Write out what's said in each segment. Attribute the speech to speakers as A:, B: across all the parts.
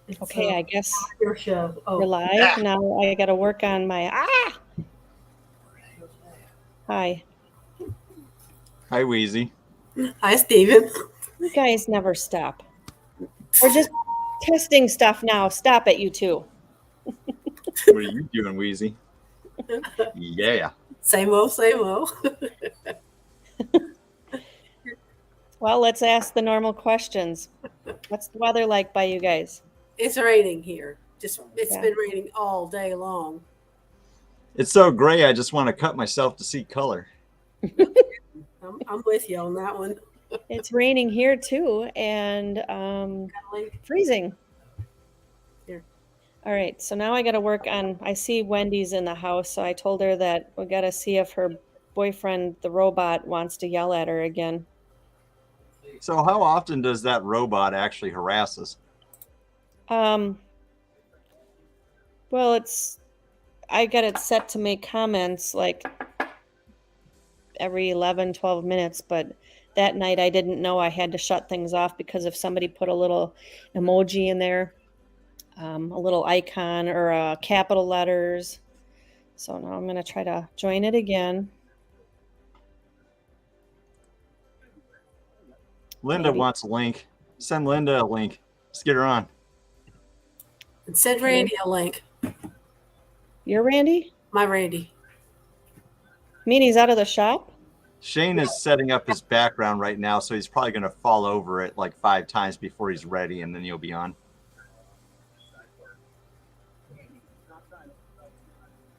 A: It's,
B: Okay, I guess
A: your show.
B: we're
A: Oh,
B: live. Now I got to work on my... Hi.
C: Hi, Wheezy.
A: hi, Steven.
B: You guys never stop. We're just testing stuff now. Stop it, you two.
C: What are you doing, Wheezy? Yeah.
A: Same old, same old.
B: Well, let's ask the normal questions. What's the weather like by you guys?
A: It's raining here. It's
B: Yeah.
A: been raining all day long.
C: It's so gray, I just want to cut myself to see color.
A: I'm with you on that one.
B: It's raining here too, and freezing.
A: Here.
B: All right, so now I got to work on... I see Wendy's in the house, so I told her that we got to see if her boyfriend, the robot, wants to yell at her again.
C: So how often does that robot actually harass us?
B: Well, I got it set to make comments like every 11, 12 minutes, but that night I didn't know I had to shut things off because if somebody put a little emoji in there, a little icon or capital letters. So now I'm going to try to join it again.
C: Linda wants a link. Send Linda a link. Let's get her on.
A: And send Randy a link.
B: You're Randy?
A: My Randy.
B: Mean he's out of the shop?
C: Shane is setting up his background right now, so he's probably going to fall over it like 5 times before he's ready, and then he'll be on.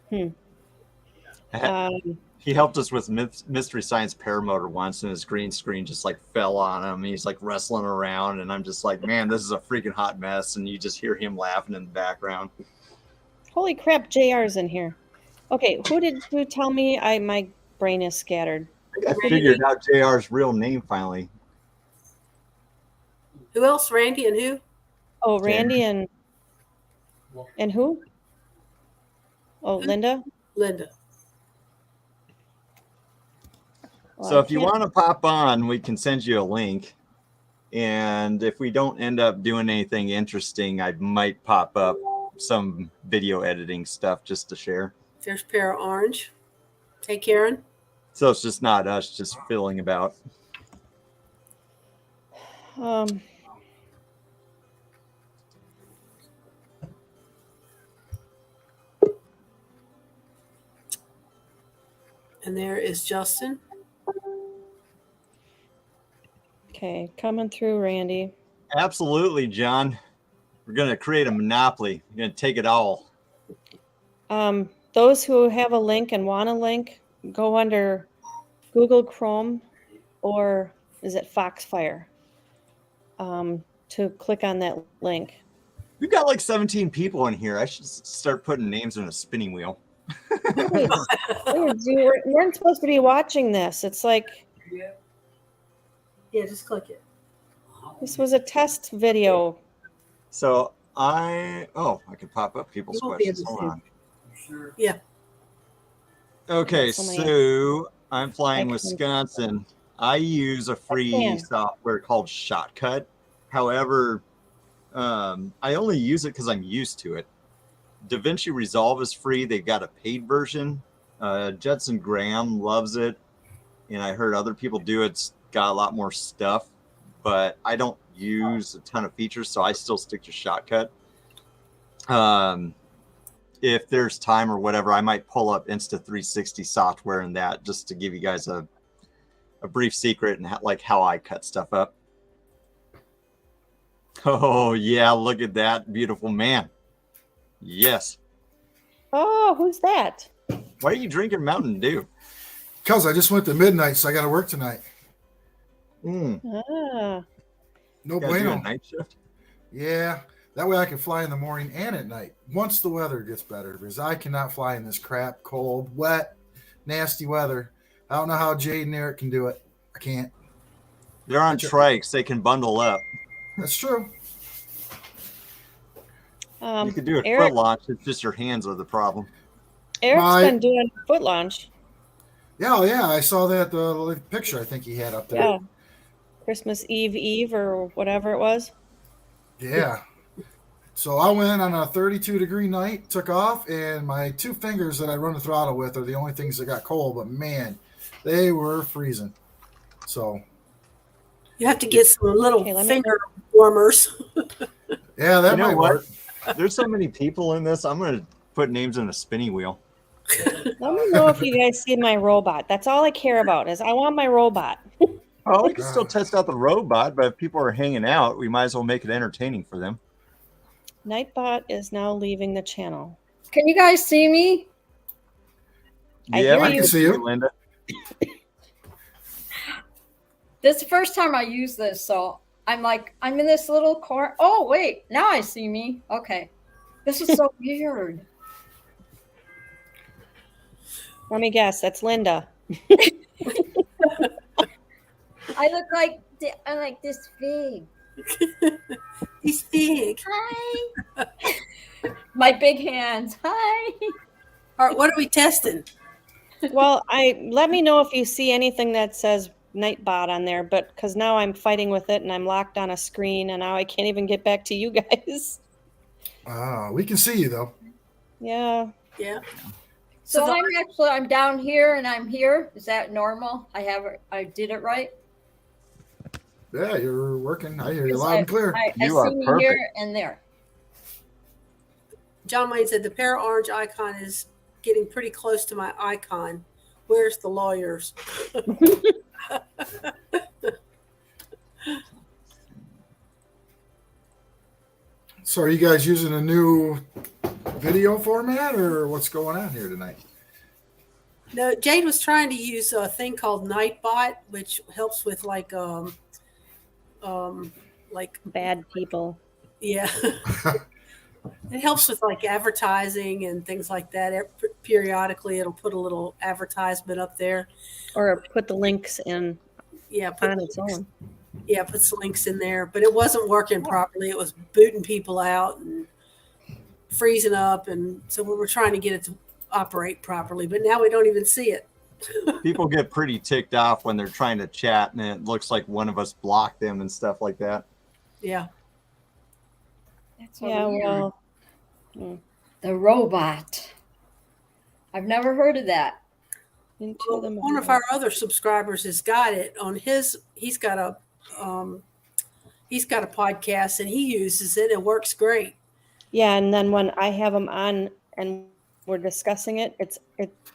C: He helped us with Mystery Science Paramotor once, and his green screen just like fell on him. He's like wrestling around, and I'm just like, man, this is a freaking hot mess. And you just hear him laughing in the background.
B: Holy crap, JR's in here. Okay, who tell me my brain is scattered?
C: I figured out JR's real name finally.
A: Who else? Randy and who?
B: Oh, Randy and who? Oh, Linda?
A: Linda.
B: Well,
C: So if you want to pop on, we can send you a link. And if we don't end up doing anything interesting, I might pop up some video editing stuff just to share.
A: There's Para Orange. Hey, Karen.
C: So it's just not us just filling about.
A: And there is Justin.
B: Okay, coming through, Randy.
C: Absolutely, John. We're going to create a monopoly. We're going to take it all.
B: Those who have a link and want a link, go under Google Chrome or is it Foxfire to click on that link.
C: We've got like 17 people in here. I should start putting names in a spinning wheel.
B: We weren't supposed to be watching this. It's like...
A: Yeah, just click it.
B: This was a test video.
C: So I can pop up people's questions. Hold on.
A: Sure. Yeah.
C: Okay, so I'm flying Wisconsin. I use a free software called Shotcut. However, I only use it because I'm used to it. DaVinci Resolve is free. They've got a paid version. Judson Graham loves it. And I heard other people do it. It's got a lot more stuff. But I don't use a ton of features, so I still stick to Shotcut. If there's time or whatever, I might pull up Insta360 software and that just to give you guys a brief secret and how I cut stuff up. Oh, yeah, look at that beautiful man. Yes.
B: Oh, who's that?
C: Why are you drinking Mountain Dew?
D: Because I just went to midnight, so I got to work tonight.
C: No
D: bueno.
C: Night shift?
D: Yeah. That way I can fly in the morning and at night once the weather gets better, because I cannot fly in this crap, cold, wet, nasty weather. I don't know how Jade and Eric can do it. I can't.
C: They're on trikes. They can bundle up.
D: That's true.
C: You could do a foot launch. It's just your hands are the problem.
B: Eric's been doing foot launch.
D: Yeah, I saw that the picture I think he had up there.
B: Yeah. Christmas Eve or whatever it was.
D: Yeah. So I went on a 32-degree night, took off, and my 2 fingers that I run the throttle with are the only things that got cold. But man, they were freezing. So
A: You have to get some little
B: Okay, let me-
A: finger warmers.
D: yeah, that
C: You know
D: might
C: what?
D: work.
C: There's so many people in this. I'm going to put names in a spinning wheel.
B: Let me know if you guys see my robot. That's all I care about is I want my robot.
C: Oh, we can still test out the robot, but if people are hanging out, we might as well make it entertaining for them.
B: Nightbot is now leaving the channel.
E: Can you guys see me?
B: I
C: Yeah,
B: hear
C: we
B: you.
C: can see you, Linda.
E: This is the first time I use this, so I'm in this little corner. Oh, wait, now I see me. Okay. This is so weird.
B: Let me guess. That's Linda.
E: I look like I'm like this big.
A: He's big.
E: Hi. My big hands. Hi.
A: All right, what are we testing?
B: Well, let me know if you see anything that says Nightbot on there, but because now I'm fighting with it and I'm locked on a screen and now I can't even get back to you guys.
D: We can see you though.
B: Yeah.
A: Yeah.
E: So
A: So
E: I'm down here and I'm here. Is that normal? I did it right.
D: Yeah, you're working. I hear you
E: Because
D: loud and clear.
E: I
C: You are
E: see me
C: perfect.
E: here and there.
A: John Wayne said the pair orange icon is getting pretty close to my icon. Where's the lawyers?
D: So are you guys using a new video format or what's going on here tonight?
A: No, Jade was trying to use a thing called Nightbot, which helps with like
B: Bad people.
A: yeah. It helps with like advertising and things like that. Periodically, it'll put a little advertisement up there.
B: Or put the links in
A: Yeah,
B: on its own.
A: Yeah, put some links in there, but it wasn't working properly. It was booting people out and freezing up, and so we were trying to get it to operate properly. But now we don't even see it.
C: People get pretty ticked off when they're trying to chat and it looks like one of us blocked them and stuff like that.
A: Yeah,
E: That's so
B: Yeah,
E: weird.
B: well,
E: The robot. I've never heard of that.
B: into the
A: one of our other subscribers has got it on his. He's got a podcast and he uses it. It works great.
B: Yeah, and then when I have them on and we're discussing it,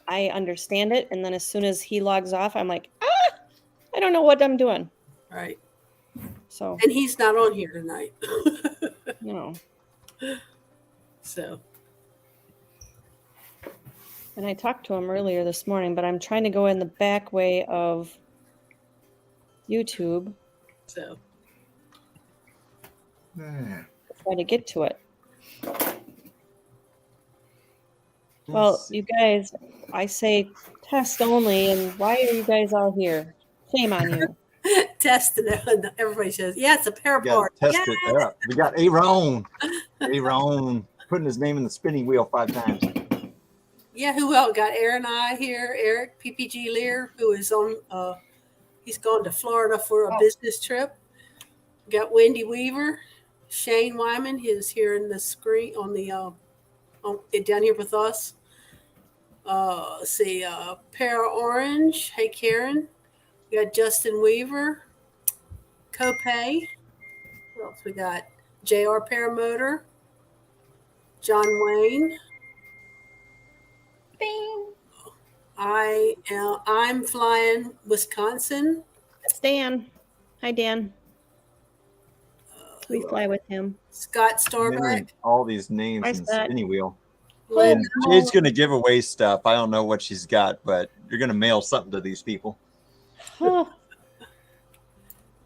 B: I understand it, and then as soon as he logs off, I'm like, I don't know what I'm doing.
A: Right,
B: So,
A: and he's not on here tonight.
B: no.
A: So
B: And I talked to him earlier this morning, but I'm trying to go in the back way of YouTube
A: so
D: Yeah.
B: to try to get to it.
C: Let's
B: Well,
C: see.
B: you guys, I say test only, and why are you guys all here? Shame on you.
A: testing it, and everybody says, "Yeah, it's a pair
C: We gotta
A: part."
C: test
A: Yeah.
C: it up. We got Aaron. Aaron putting his name in the spinning wheel 5 times.
A: Yeah, who else? Got Aaron I here, Eric PPG Lear, who is on he's gone to Florida for a business trip. Got Wendy Weaver, Shane Wyman, he is here in the screen on the down here with us. Let's see, Para Orange, hey Karen. We got Justin Weaver, Copay. What else we got? JR Paramotor, John Wayne.
E: Bing.
A: I'm flying Wisconsin.
B: It's Dan. Hi, Dan. We fly with him.
A: Scott
C: Remembering
A: Starbuck.
C: all these names
B: Hi,
C: in the
B: Scott.
C: spinning wheel.
A: Lynn
C: And Jade's going to give away stuff. I don't know what she's got, but you're going to mail something to these people.
B: Oh,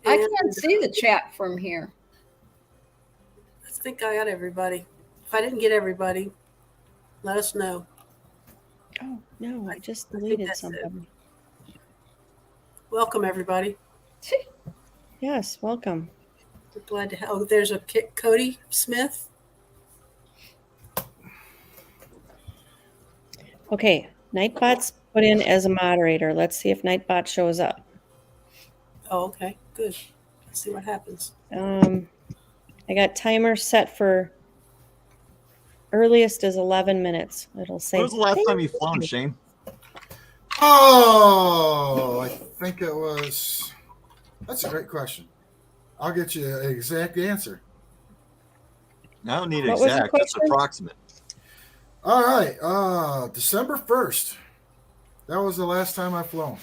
E: I
A: and
E: can't see the chat from here.
A: I think I got everybody. If I didn't get everybody, let us know.
B: oh no, I just
A: think
B: deleted
A: that's it.
B: something.
A: Welcome, everybody.
B: Yes, welcome.
A: We're glad to have. Oh, there's a Cody Smith.
B: Okay, Nightbot's put in as a moderator. Let's see if Nightbot shows up.
A: Oh, okay, good. Let's see what happens.
B: I got timer set for earliest is 11 minutes. It'll say.
C: When was the last time you flown, Shane?
D: Oh, I think it was. That's a great question. I'll get you an exact answer.
C: I don't need
B: What was the
C: exact, just
B: question?
C: approximate.
D: All right. December 1st. That was the last time I've flown.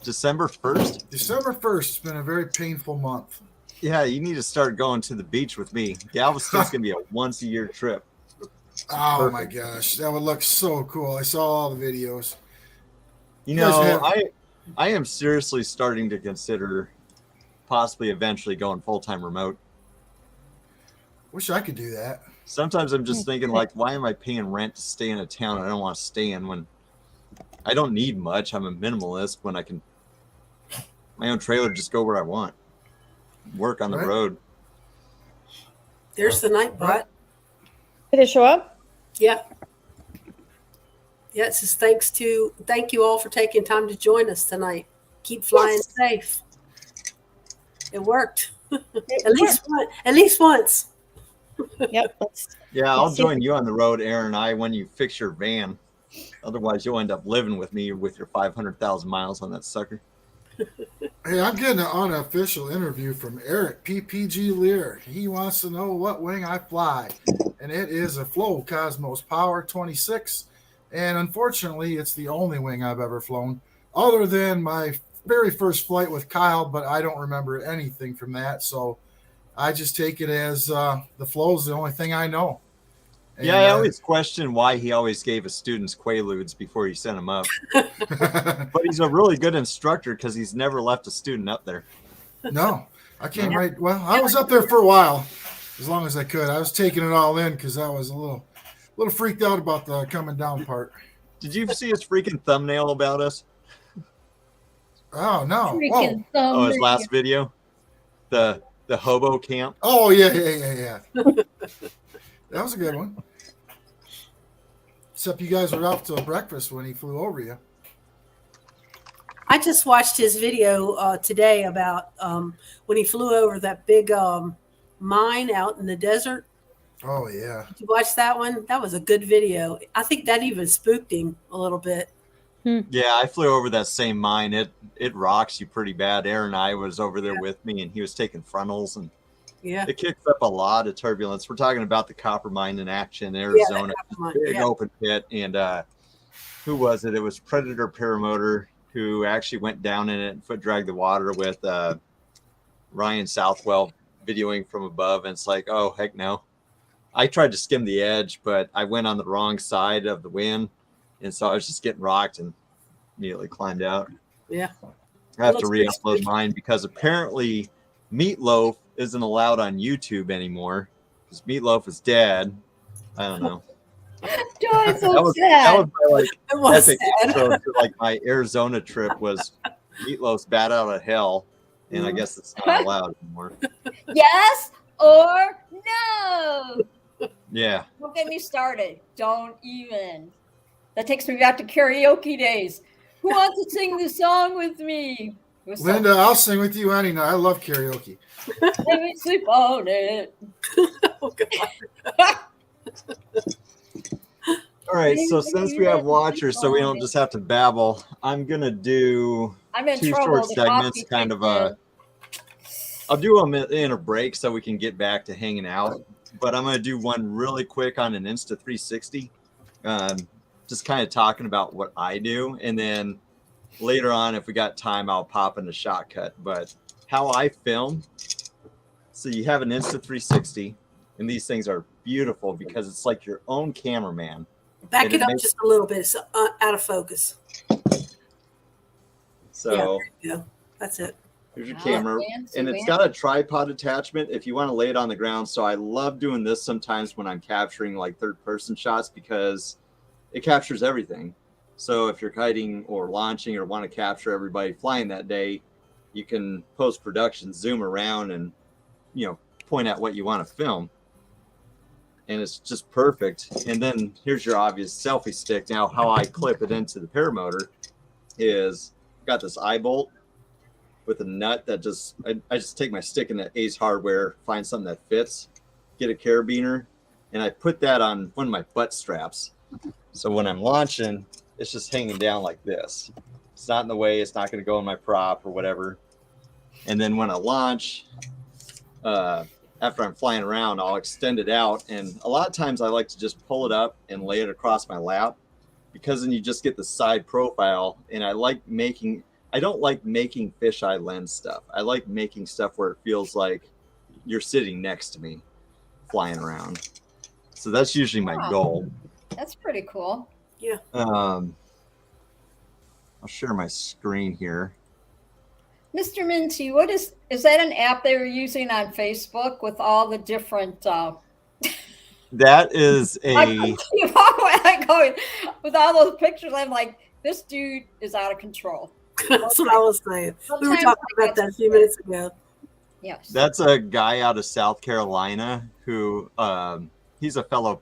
C: December 1st?
D: December 1st. It's been a very painful month.
C: Yeah, you need to start going to the beach with me. Galveston's going to be a once-a-year trip.
D: Oh, my gosh. That would look so cool. I saw all the videos.
C: You know, I am seriously starting to consider possibly eventually going full-time remote.
D: Wish I could do that.
C: Sometimes I'm just thinking, like, why am I paying rent to stay in a town I don't want to stay in when I don't need much? I'm a minimalist when I can my own trailer, just go where I want. Work on the road.
A: There's the night bot.
B: Did it show up?
A: Yeah. Yeah, it says thank you all for taking time to join us tonight. Keep flying safe. It worked. At least once.
B: Yep.
C: Yeah, I'll join you on the road, Aaron and I, when you fix your van. Otherwise, you'll end up living with me with your 500,000 miles on that sucker.
D: Hey, I'm getting an unofficial interview from Eric PPG Lear. He wants to know what wing I fly, and it is a Flow Cosmos Power 26. And unfortunately, it's the only wing I've ever flown, other than my very first flight with Kyle, but I don't remember anything from that. So I just take it as the Flow is the only thing I know. And,
C: yeah, I always question why he always gave his students Quaaludes before he sent them up. But he's a really good instructor because he's never left a student up there.
D: No, I came right. Well, I was up there for a while, as long as I could. I was taking it all in because I was a little freaked out about the coming down part.
C: Did you see his freaking thumbnail about us?
D: Oh no!
C: Oh, his last video, the hobo camp.
D: Oh yeah. That was a good one. Except you guys were out till breakfast when he flew over you.
A: I just watched his video today about when he flew over that big mine out in the desert.
D: Oh, yeah.
A: Did you watch that one? That was a good video. I think that even spooked him a little bit.
C: Yeah, I flew over that same mine. It rocks you pretty bad. Aaron and I was over there with me, and he was taking frontals, and it kicks up a lot of turbulence. We're talking about the copper mine in action in Arizona. Big open pit. And who was it? It was Predator Paramotor who actually went down in it and foot dragged the water with Ryan Southwell videoing from above. And it's like, oh, heck no. I tried to skim the edge, but I went on the wrong side of the wind. And so I was just getting rocked and immediately climbed out.
A: Yeah.
C: I have to re-upload mine because apparently Meatloaf isn't allowed on YouTube anymore because Meatloaf is dead. I don't know.
E: It's so sad.
C: That was my epic intro to my Arizona trip was Meatloaf's Bat Out of Hell, and I guess it's not allowed anymore.
E: Yes or no?
C: Yeah.
E: Don't get me started. Don't even. That takes me back to karaoke days. Who wants to sing the song with me?
D: Linda, I'll sing with you any night. I love karaoke.
E: Let me sleep on it.
A: Oh, God.
C: All right, so since we have watchers, so we don't just have to babble, I'm going to do two short segments, kind of I'll do them in a break so we can get back to hanging out. But I'm going to do one really quick on an Insta360, just kind of talking about what I do. And then later on, if we got time, I'll pop in a shortcut. But how I film, so you have an Insta360, and these things are beautiful because it's like your own cameraman.
A: Back it up just a little bit. It's out of focus.
C: So
A: there you go. That's it.
C: Here's your camera, and it's got a tripod attachment if you want to lay it on the ground. So I love doing this sometimes when I'm capturing like third-person shots because it captures everything. So if you're kiting or launching or want to capture everybody flying that day, you can post-production zoom around and point at what you want to film. And it's just perfect. And then here's your obvious selfie stick. Now, how I clip it into the paramotor is got this eye bolt with a nut that I just take my stick in the Ace Hardware, find something that fits, get a carabiner, and I put that on one of my butt straps. So when I'm launching, it's just hanging down like this. It's not in the way. It's not going to go in my prop or whatever. And then when I launch, after I'm flying around, I'll extend it out. And a lot of times I like to just pull it up and lay it across my lap, because then you just get the side profile. And I don't like making fisheye lens stuff. I like making stuff where it feels like you're sitting next to me flying around. So that's usually my goal.
E: That's pretty cool.
A: Yeah.
C: I'll share my screen here.
E: Mr. Minty, is that an app they were using on Facebook with all the different
C: That is
E: going with all those pictures? I'm like, this dude is out of control.
A: That's what I was saying. We were talking about that a few minutes ago.
E: Yes.
C: That's a guy out of South Carolina who he's a fellow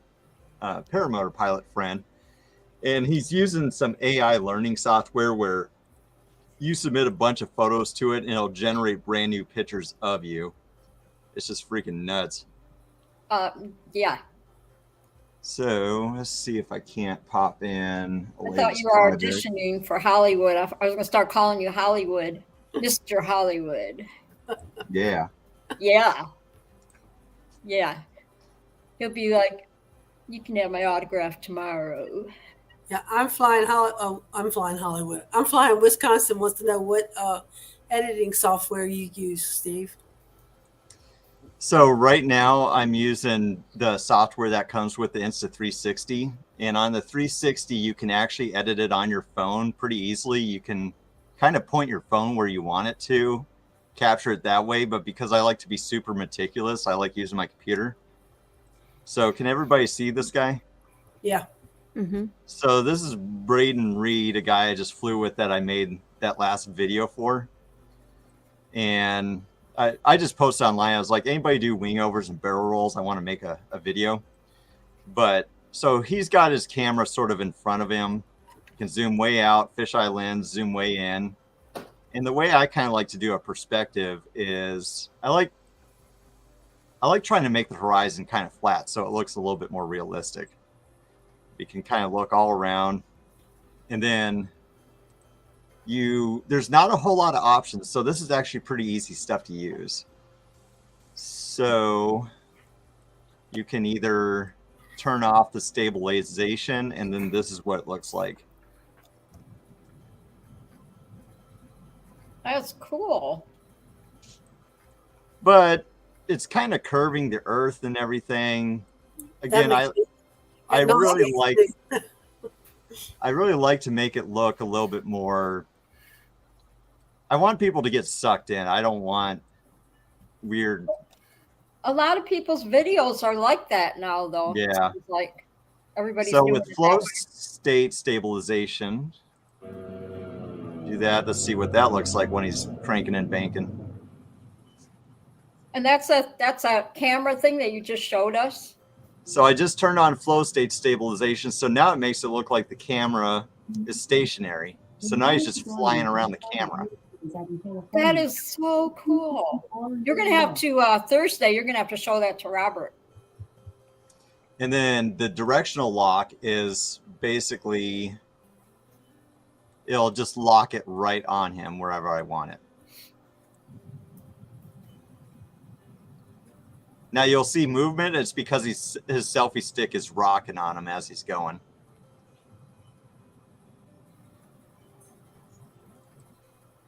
C: paramotor pilot friend, and he's using some AI learning software where you submit a bunch of photos to it and it'll generate brand new pictures of you. It's just freaking nuts.
E: Yeah.
C: So let's see if I can't pop in.
E: I thought you were auditioning for Hollywood. I was going to start calling you Hollywood, Mr. Hollywood.
C: Yeah.
E: Yeah. Yeah. He'll be like, you can have my autograph tomorrow.
A: Yeah, I'm flying Hollywood. I'm flying Wisconsin. Wants to know what editing software you use, Steve.
C: So right now I'm using the software that comes with the Insta360, and on the 360 you can actually edit it on your phone pretty easily. You can kind of point your phone where you want it to, capture it that way, but because I like to be super meticulous, I like using my computer. So can everybody see this guy?
A: Yeah.
B: Mm-hmm.
C: So this is Braden Reed, a guy I just flew with that I made that last video for. And I just posted online. I was like, anybody do wing overs and barrel rolls? I want to make a video. But so he's got his camera sort of in front of him. You can zoom way out, fisheye lens, zoom way in. And the way I kind of like to do a perspective is I like trying to make the horizon kind of flat so it looks a little bit more realistic. You can kind of look all around, and then there's not a whole lot of options. So this is actually pretty easy stuff to use. So you can either turn off the stabilization, and then this is what it looks like.
E: That's cool.
C: But it's kind of curving the earth and everything. Again, I really like to make it look a little bit more. I want people to get sucked in. I don't want weird.
E: A lot of people's videos are like that now, though.
C: Yeah.
E: It's like everybody's
C: So
E: doing
C: with
E: it
C: flow
E: that way.
C: state stabilization, do that. Let's see what that looks like when he's cranking and banking.
E: And that's a camera thing that you just showed us.
C: So I just turned on flow state stabilization. So now it makes it look like the camera is stationary. So now he's just flying around the camera.
E: That is so cool. You're going to have to, Thursday, you're going to have to show that to Robert.
C: And then the directional lock is basically, it'll just lock it right on him wherever I want it. Now you'll see movement. It's because his selfie stick is rocking on him as he's going.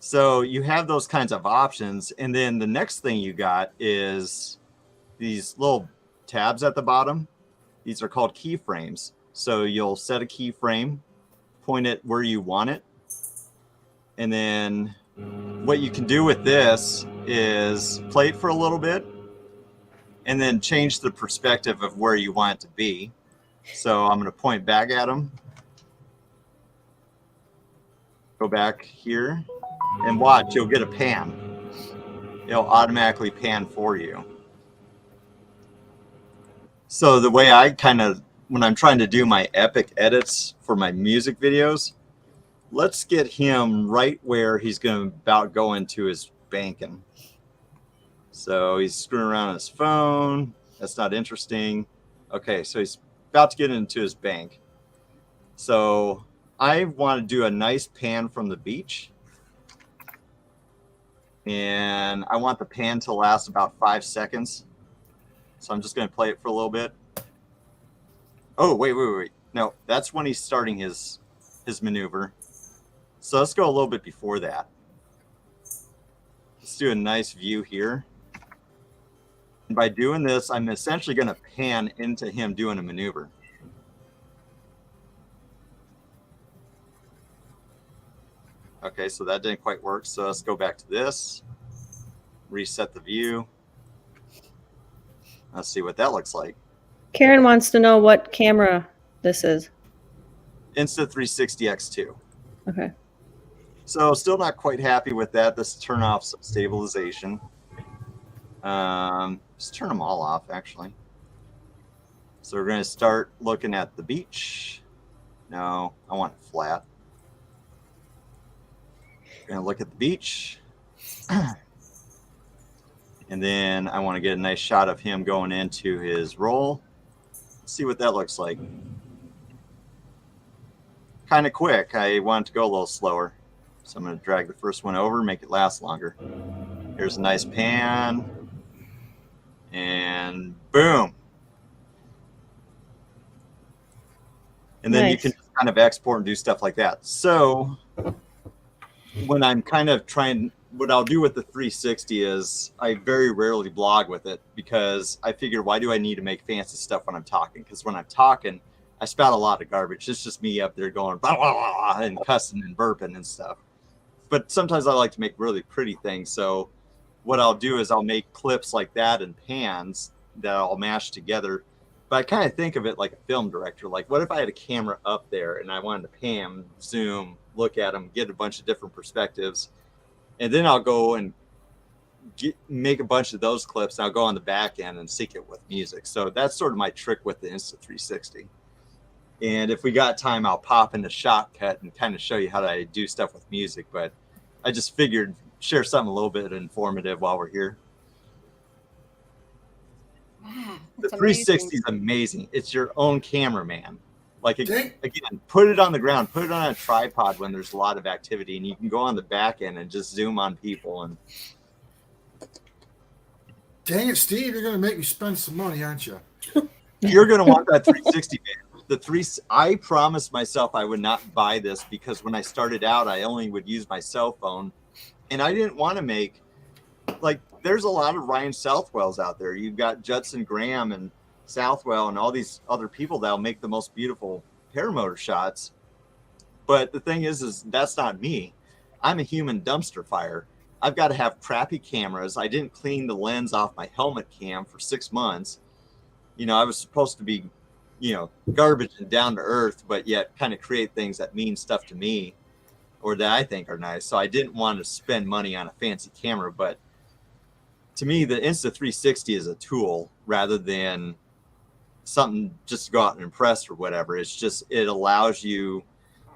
C: So you have those kinds of options. And then the next thing you got is these little tabs at the bottom. These are called keyframes. So you'll set a keyframe, point it where you want it. And then what you can do with this is play it for a little bit and then change the perspective of where you want it to be. So I'm going to point back at him. Go back here and watch, you'll get a pan. It'll automatically pan for you. So the way I kind of, when I'm trying to do my epic edits for my music videos, let's get him right where he's going to about go into his banking. So he's screwing around on his phone. That's not interesting. Okay, so he's about to get into his bank. So I want to do a nice pan from the beach. And I want the pan to last about 5 seconds. So I'm just going to play it for a little bit. Oh, wait. No, that's when he's starting his maneuver. So let's go a little bit before that. Let's do a nice view here. And by doing this, I'm essentially going to pan into him doing a maneuver. Okay, so that didn't quite work. So let's go back to this. Reset the view. Let's see what that looks like.
B: Karen wants to know what camera this is.
C: Insta360 X2.
B: Okay.
C: So still not quite happy with that. Let's turn off some stabilization. Just turn them all off, actually. So we're going to start looking at the beach. No, I want it flat. Going to look at the beach. And then I want to get a nice shot of him going into his roll. Let's see what that looks like. Kind of quick. I want it to go a little slower. So I'm going to drag the first one over, make it last longer. Here's a nice pan. And boom. And then you can just kind of export and do stuff like that. So when I'm kind of trying, what I'll do with the 360 is I very rarely blog with it, because I figure, why do I need to make fancy stuff when I'm talking? Because when I'm talking, I spout a lot of garbage. It's just me up there going blah, blah, blah, and cussing and burping and stuff. But sometimes I like to make really pretty things. So what I'll do is I'll make clips like that and pans that I'll mash together. But I kind of think of it like a film director. Like, what if I had a camera up there and I wanted to pan, zoom, look at them, get a bunch of different perspectives. And then I'll go and make a bunch of those clips. And I'll go on the back end and sync it with music. So that's sort of my trick with the Insta360. And if we got time, I'll pop into Shotcut and kind of show you how to do stuff with music. But I just figured share something a little bit informative while we're here.
E: Wow,
C: The
E: that's
C: 360 is amazing. It's your own cameraman. Like,
D: Dang.
C: again, put it on the ground, put it on a tripod when there's a lot of activity, and you can go on the back end and just zoom on people. And
D: Dang it, Steve, you're going to make me spend some money, aren't you?
C: you're going to want that 360, man. I promised myself I would not buy this, because when I started out, I only would use my cell phone, and I didn't want to make, like, there's a lot of Ryan Southwells out there. You've got Judson Graham and Southwell and all these other people that'll make the most beautiful paramotor shots. But the thing is that's not me. I'm a human dumpster fire. I've got to have crappy cameras. I didn't clean the lens off my helmet cam for 6 months. You know, I was supposed to be, you know, garbage and down to earth, but yet kind of create things that mean stuff to me or that I think are nice. So I didn't want to spend money on a fancy camera. But to me, the Insta360 is a tool rather than something just to go out and impress or whatever. It's just, it allows you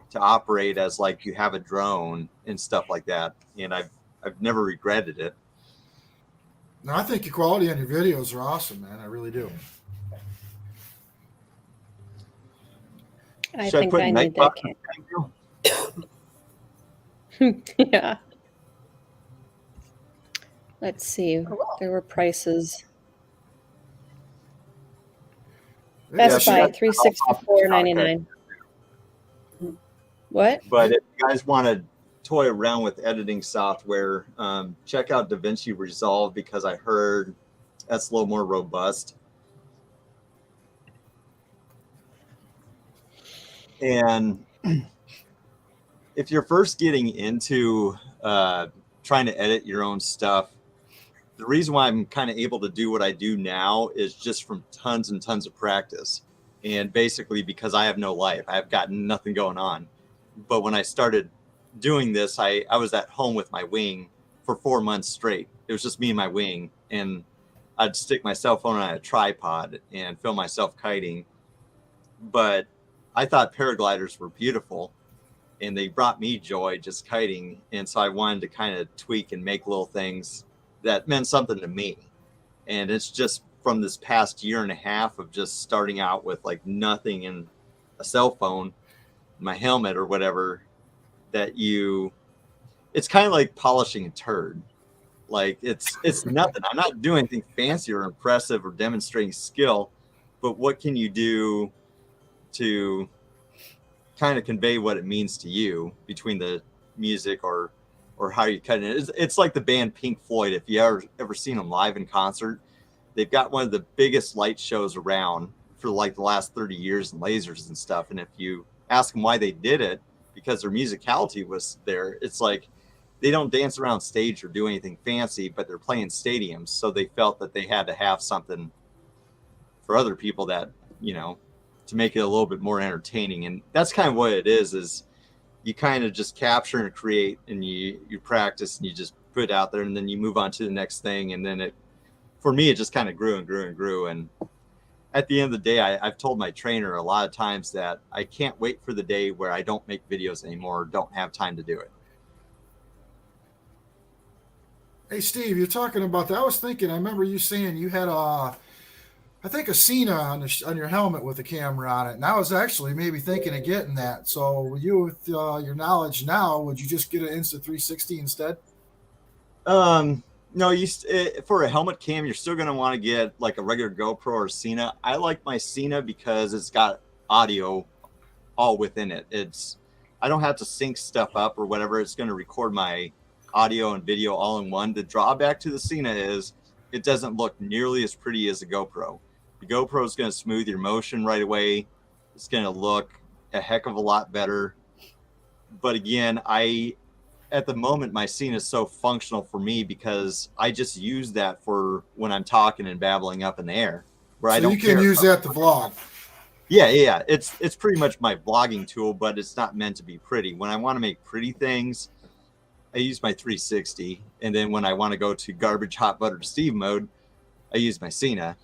C: to operate as like you have a drone and stuff like that. And I've never regretted it.
D: No, I think your quality on your videos are awesome, man. I really do.
B: I
C: Should
B: think
C: put
B: I
C: night
B: need that
C: bot-
B: camera. Yeah. Let's see.
E: Cool.
B: There were prices.
D: Yeah,
B: Best
C: she
B: Buy,
C: got-
B: $364.99. What?
C: But if you guys want to toy around with editing software, check out DaVinci Resolve, because I heard that's a little more robust. And if you're first getting into trying to edit your own stuff, the reason why I'm kind of able to do what I do now is just from tons and tons of practice. And basically because I have no life, I've got nothing going on. But when I started doing this, I was at home with my wing for 4 months straight. It was just me and my wing. And I'd stick my cell phone on a tripod and film myself kiting. But I thought paragliders were beautiful, and they brought me joy just kiting. And so I wanted to kind of tweak and make little things that meant something to me. And it's just from this past year and a half of just starting out with like nothing in a cell phone, my helmet or whatever, that it's kind of like polishing a turd. Like it's nothing. I'm not doing anything fancy or impressive or demonstrating skill, but what can you do to kind of convey what it means to you between the music or how you cut it? It's like the band Pink Floyd. If you ever seen them live in concert, they've got one of the biggest light shows around for like the last 30 years and lasers and stuff. And if you ask them why they did it, because their musicality was there, it's like they don't dance around stage or do anything fancy, but they're playing stadiums. So they felt that they had to have something for other people that, to make it a little bit more entertaining. And that's kind of what it is you kind of just capture and create, and you practice and you just put it out there, and then you move on to the next thing. And then for me, it just kind of grew and grew and grew. And at the end of the day, I've told my trainer a lot of times that I can't wait for the day where I don't make videos anymore or don't have time to do it.
D: Hey, Steve, you're talking about that. I was thinking, I remember you saying you had I think a Cena on your helmet with a camera on it. And I was actually maybe thinking of getting that. So with your knowledge now, would you just get an Insta360 instead?
C: No, for a helmet cam, you're still going to want to get like a regular GoPro or Cena. I like my Cena because it's got audio all within it. I don't have to sync stuff up or whatever. It's going to record my audio and video all in one. The drawback to the Cena is it doesn't look nearly as pretty as a GoPro. The GoPro is going to smooth your motion right away. It's going to look a heck of a lot better. But again, at the moment, my Cena is so functional for me because I just use that for when I'm talking and babbling up in the air. Where I don't
D: you can use that to vlog.
C: Yeah. It's pretty much my vlogging tool, but it's not meant to be pretty. When I want to make pretty things, I use my 360. And then when I want to go to garbage hot buttered Steve mode, I use my Cena.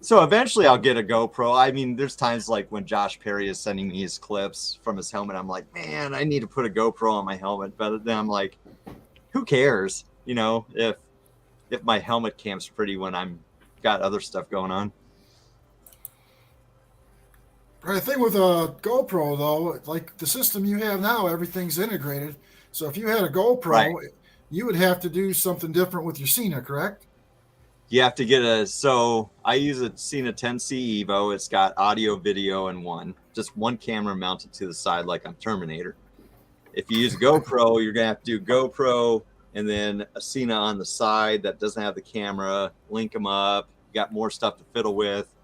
C: So eventually I'll get a GoPro. I mean, there's times like when Josh Perry is sending me his clips from his helmet, I'm like, man, I need to put a GoPro on my helmet. But then I'm like, who cares? If my helmet cam's pretty when I'm got other stuff going on.
D: I think with a GoPro though, like the system you have now, everything's integrated. So if you had a GoPro, right, you would have to do something different with your Cena, correct?
C: You have to get so I use a Cena 10C Evo. It's got audio, video in one, just one camera mounted to the side like I'm Terminator. If you use a GoPro, you're going to have to do GoPro and then a Cena on the side that doesn't have the camera, link them up. You got more stuff to fiddle with.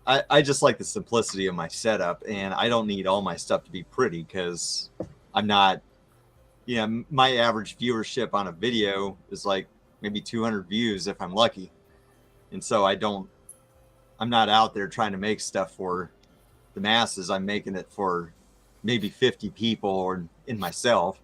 C: I just like the simplicity of my setup, and I don't need all my stuff to be pretty because I'm not, my average viewership on a video is like maybe 200 views if I'm lucky. And so I'm not out there trying to make stuff for the masses. I'm making it for maybe 50 people or in myself.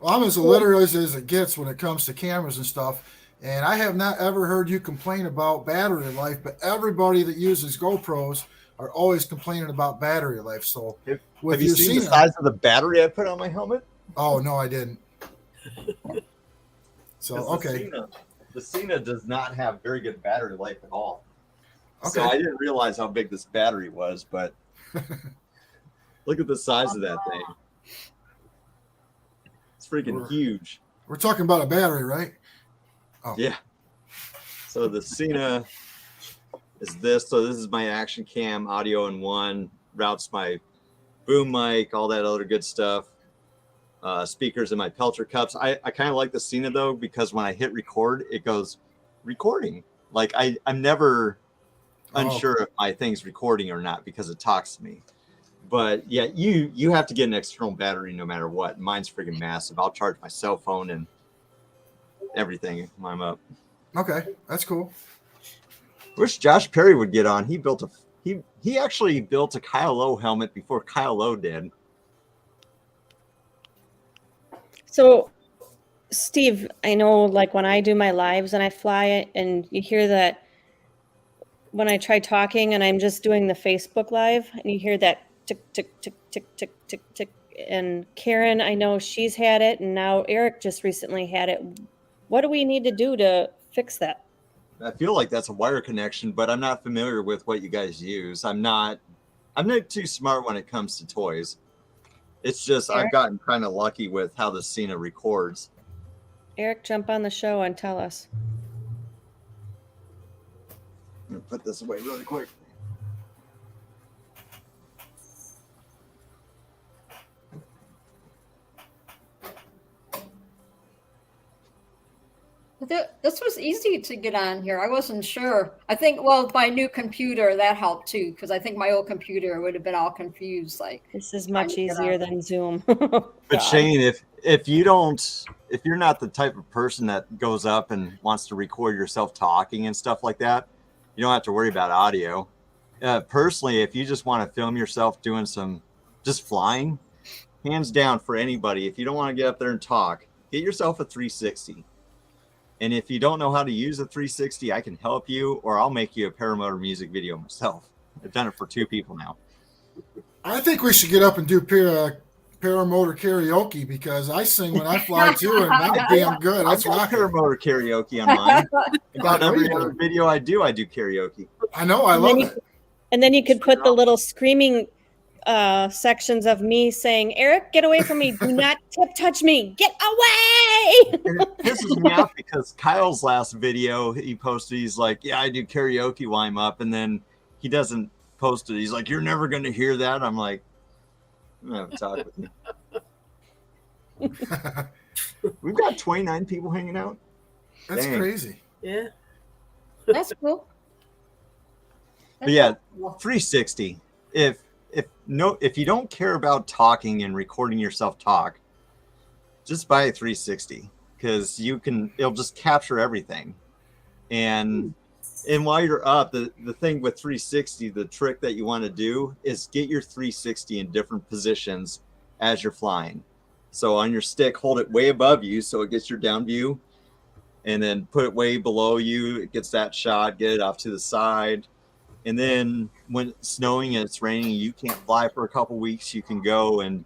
D: Well, I'm as illiterate as it gets when it comes to cameras and stuff. And I have not ever heard you complain about battery life, but everybody that uses GoPros are always complaining about battery life. So
C: have you seen the size of the battery I put on my helmet?
D: Oh, no, I didn't. So, okay.
C: The Cena does not have very good battery life at all.
D: Okay.
C: So I didn't realize how big this battery was, but look at the size of that thing. It's freaking huge.
D: We're talking about a battery, right?
C: Oh. Yeah. So the Cena is this. So this is my action cam, audio in one, routes my boom mic, all that other good stuff. Speakers in my Pelter cups. I kind of like the Cena though, because when I hit record, it goes recording. Like I'm never unsure if my thing's recording or not because it talks to me. But yeah, you have to get an external battery no matter what. Mine's freaking massive. I'll charge my cell phone and everything when I'm up.
D: Okay, that's cool.
C: Wish Josh Perry would get on. He actually built a Kyle Lowe helmet before Kyle Lowe did.
B: So, Steve, I know like when I do my lives and I fly it, and you hear that when I try talking and I'm just doing the Facebook live, and you hear that tick, tick, tick, tick, tick, tick, tick. And Karen, I know she's had it, and now Eric just recently had it. What do we need to do to fix that?
C: I feel like that's a wire connection, but I'm not familiar with what you guys use. I'm not too smart when it comes to toys. It's just
B: Eric?
C: I've gotten kind of lucky with how the Cena records.
B: Eric, jump on the show and tell us.
C: I'm gonna put this away really quick.
E: This was easy to get on here. I wasn't sure. I think, well, with my new computer, that helped too, because I think my old computer would have been all confused. Like,
B: This is much
E: to get
B: easier
E: on.
B: than Zoom.
C: But
B: God.
C: Shane, if you're not the type of person that goes up and wants to record yourself talking and stuff like that, you don't have to worry about audio. Personally, if you just want to film yourself doing just flying, hands down for anybody, if you don't want to get up there and talk, get yourself a 360. And if you don't know how to use a 360, I can help you, or I'll make you a paramotor music video myself. I've done it for 2 people now.
D: I think we should get up and do paramotor karaoke, because I sing when I fly too, and I'm damn good. That's
C: I've got
D: rocking.
C: paramotor karaoke on mine. About every
D: you
C: other
D: do.
C: video I do karaoke.
D: I know, I love it.
B: And then you could put the little screaming sections of me saying, Eric, get away from me. Do not touch me. Get away.
C: And it pisses me off because Kyle's last video he posted, he's like, yeah, I do karaoke while I'm up. And then he doesn't post it. He's like, you're never going to hear that. I'm like, I'm going to have a talk with you. We've got 29 people hanging out.
D: That's
C: Dang.
D: crazy.
A: Yeah.
E: That's cool.
C: But yeah,
E: cool.
C: 360. If you don't care about talking and recording yourself talk, just buy a 360, because it'll just capture everything. And while you're up, the thing with 360, the trick that you want to do is get your 360 in different positions as you're flying. So on your stick, hold it way above you so it gets your down view, and then put it way below you. It gets that shot, get it off to the side. And then when it's snowing and it's raining, you can't fly for a couple weeks, you can go and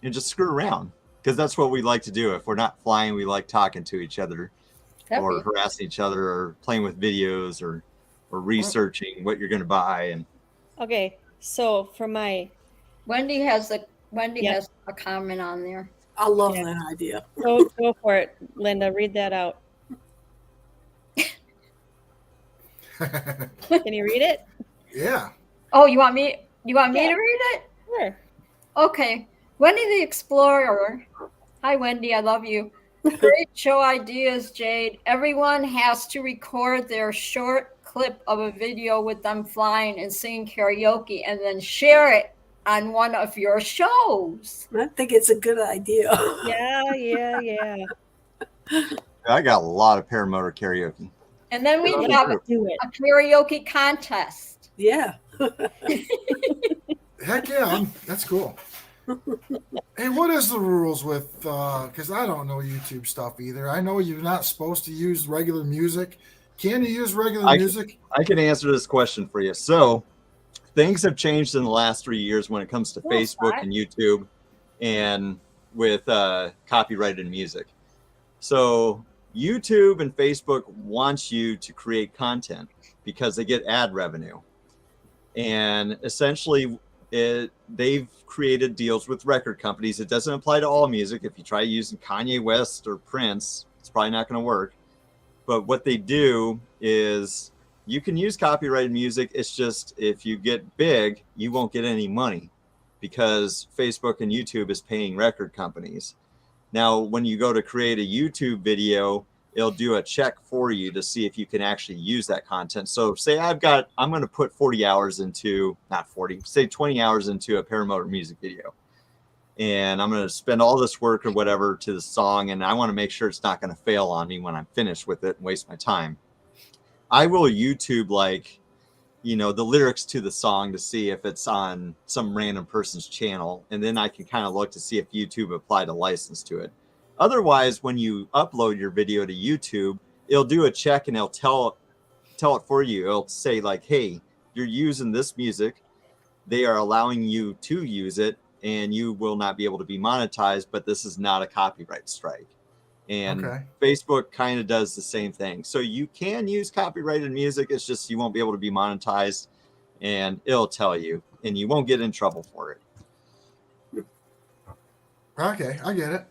C: just screw around, because that's what we like to do. If we're not flying, we like talking to each other or harassing each other or playing with videos or researching what you're going to buy. And
B: Okay, so for my
E: Wendy has a comment on there.
A: I love that idea.
B: go for it, Linda. Read that out. Can you read it?
D: Yeah.
E: Oh, you want me to read it?
B: Sure.
E: Okay. Wendy the Explorer. Hi, Wendy. I love you. Great show ideas, Jade. Everyone has to record their short clip of a video with them flying and singing karaoke and then share it on one of your shows.
A: I think it's a good idea.
B: Yeah.
C: I got a lot of paramotor karaoke.
E: And then we
C: Yeah,
E: have
B: Do it.
E: a karaoke contest.
A: Yeah.
D: Heck yeah, that's cool. Hey, what is the rules with, because I don't know YouTube stuff either. I know you're not supposed to use regular music. Can you use regular music?
C: I can answer this question for you. So things have changed in the last 3 years when it comes to Facebook and YouTube and with copyrighted music. So YouTube and Facebook wants you to create content because they get ad revenue. And essentially, they've created deals with record companies. It doesn't apply to all music. If you try using Kanye West or Prince, it's probably not going to work. But what they do is you can use copyrighted music. It's just if you get big, you won't get any money because Facebook and YouTube is paying record companies. Now, when you go to create a YouTube video, it'll do a check for you to see if you can actually use that content. So say I'm going to put 40 hours into, not 40, say 20 hours into a paramotor music video. And I'm going to spend all this work or whatever to the song. And I want to make sure it's not going to fail on me when I'm finished with it and waste my time. I will YouTube the lyrics to the song to see if it's on some random person's channel. And then I can kind of look to see if YouTube applied a license to it. Otherwise, when you upload your video to YouTube, it'll do a check and it'll tell it for you. It'll say like, hey, you're using this music. They are allowing you to use it and you will not be able to be monetized, but this is not a copyright strike. And
D: Okay.
C: Facebook kind of does the same thing. So you can use copyrighted music. It's just you won't be able to be monetized, and it'll tell you, and you won't get in trouble for it.
D: Okay, I get it.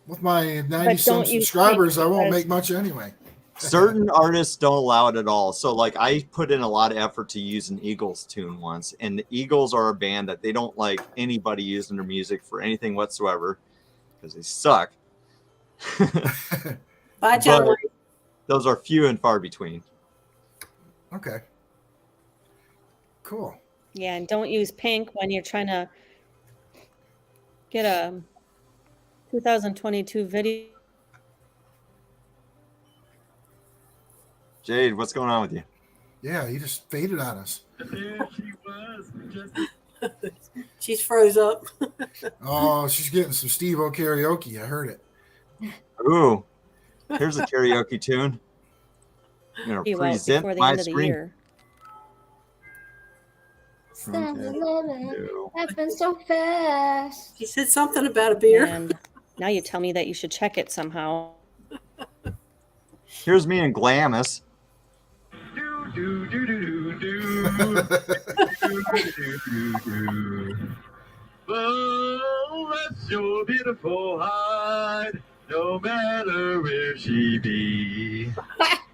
D: With my
B: But
D: 90 some
B: don't use
D: subscribers,
B: Pink
D: I won't
B: because-
D: make much anyway.
C: Certain artists don't allow it at all. So like I put in a lot of effort to use an Eagles tune once, and the Eagles are a band that they don't like anybody using their music for anything whatsoever because they suck.
A: Bye, John.
C: But those are few and far between.
D: Okay. Cool.
B: Yeah, and don't use Pink when you're trying to get a 2022 video.
C: Jade, what's going on with you?
D: Yeah, he just faded on us.
A: She's froze up.
D: Oh, she's getting some Steve-O karaoke. I heard it.
C: Ooh, here's a karaoke tune. I'm gonna
B: You out
C: present
B: before the
C: my
B: end of the
C: screen.
B: year.
E: Happened so fast.
A: She said something about a beer.
B: And now you tell me that you should check it somehow.
C: Here's me in Glamis.
F: Oh, that's your beautiful hide, no matter where she be.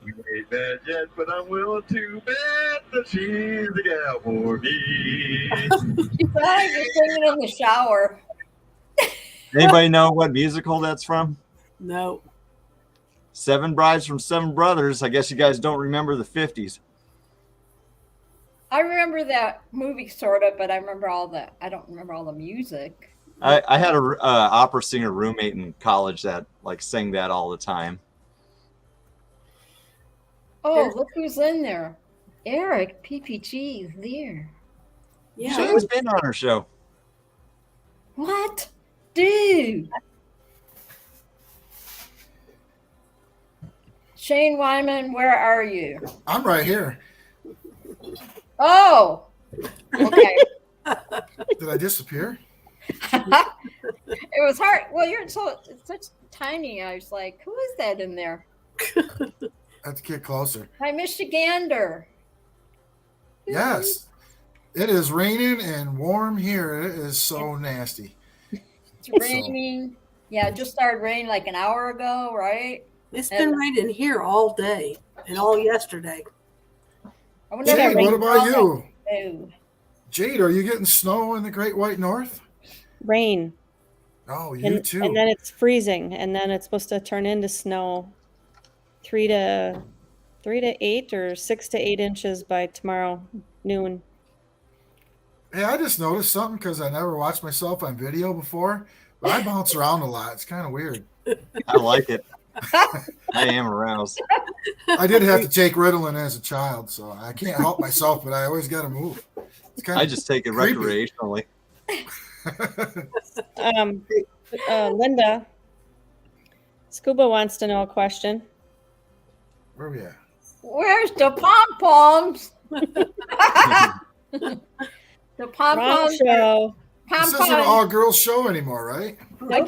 F: We ain't met yet, but I'm willing to bet that she's the gal for me.
E: You sound like you're singing in the shower.
C: Anybody know what musical that's from?
A: No.
C: Seven Brides from Seven Brothers. I guess you guys don't remember the 50s.
E: I remember that movie sort of, but I don't remember all the music.
C: I had a opera singer roommate in college that like sang that all the time.
E: Oh, look who's in there. Eric, PPG is there.
A: Yeah.
C: Shane's been on her show.
E: What? Dude. Shane Wyman, where are you?
D: I'm right here.
E: Oh, okay.
D: Did I disappear?
E: It was hard. Well, it's such tiny. I was like, who is that in there?
D: I have to get closer.
E: Hi, Michigander.
D: Yes. It is raining and warm here. It is so nasty.
E: It's raining. Yeah, it just started raining like an hour ago, right?
A: It's been raining here all day and all yesterday.
E: I wonder if
D: Jade,
E: it
D: what
E: rained
D: about
E: all
D: you?
E: that too.
D: Jade, are you getting snow in the Great White North?
B: Rain.
D: Oh, you too.
B: And then it's freezing, and then it's supposed to turn into snow 3 to 8 or 6 to 8 inches by tomorrow noon.
D: Hey, I just noticed something because I never watched myself on video before, but I bounce around a lot. It's kind of weird.
C: I like it. I am aroused.
D: I did have to take Ritalin as a child, so I can't help myself, but I always got to move. It's kind
C: I just take it
D: creepy.
C: recreationally.
B: Linda, Scuba wants to know a question.
D: Where are we at?
E: Where's the pom poms? The pom
B: Wrong
E: poms.
B: show.
D: This isn't an all-girls show anymore, right?
E: I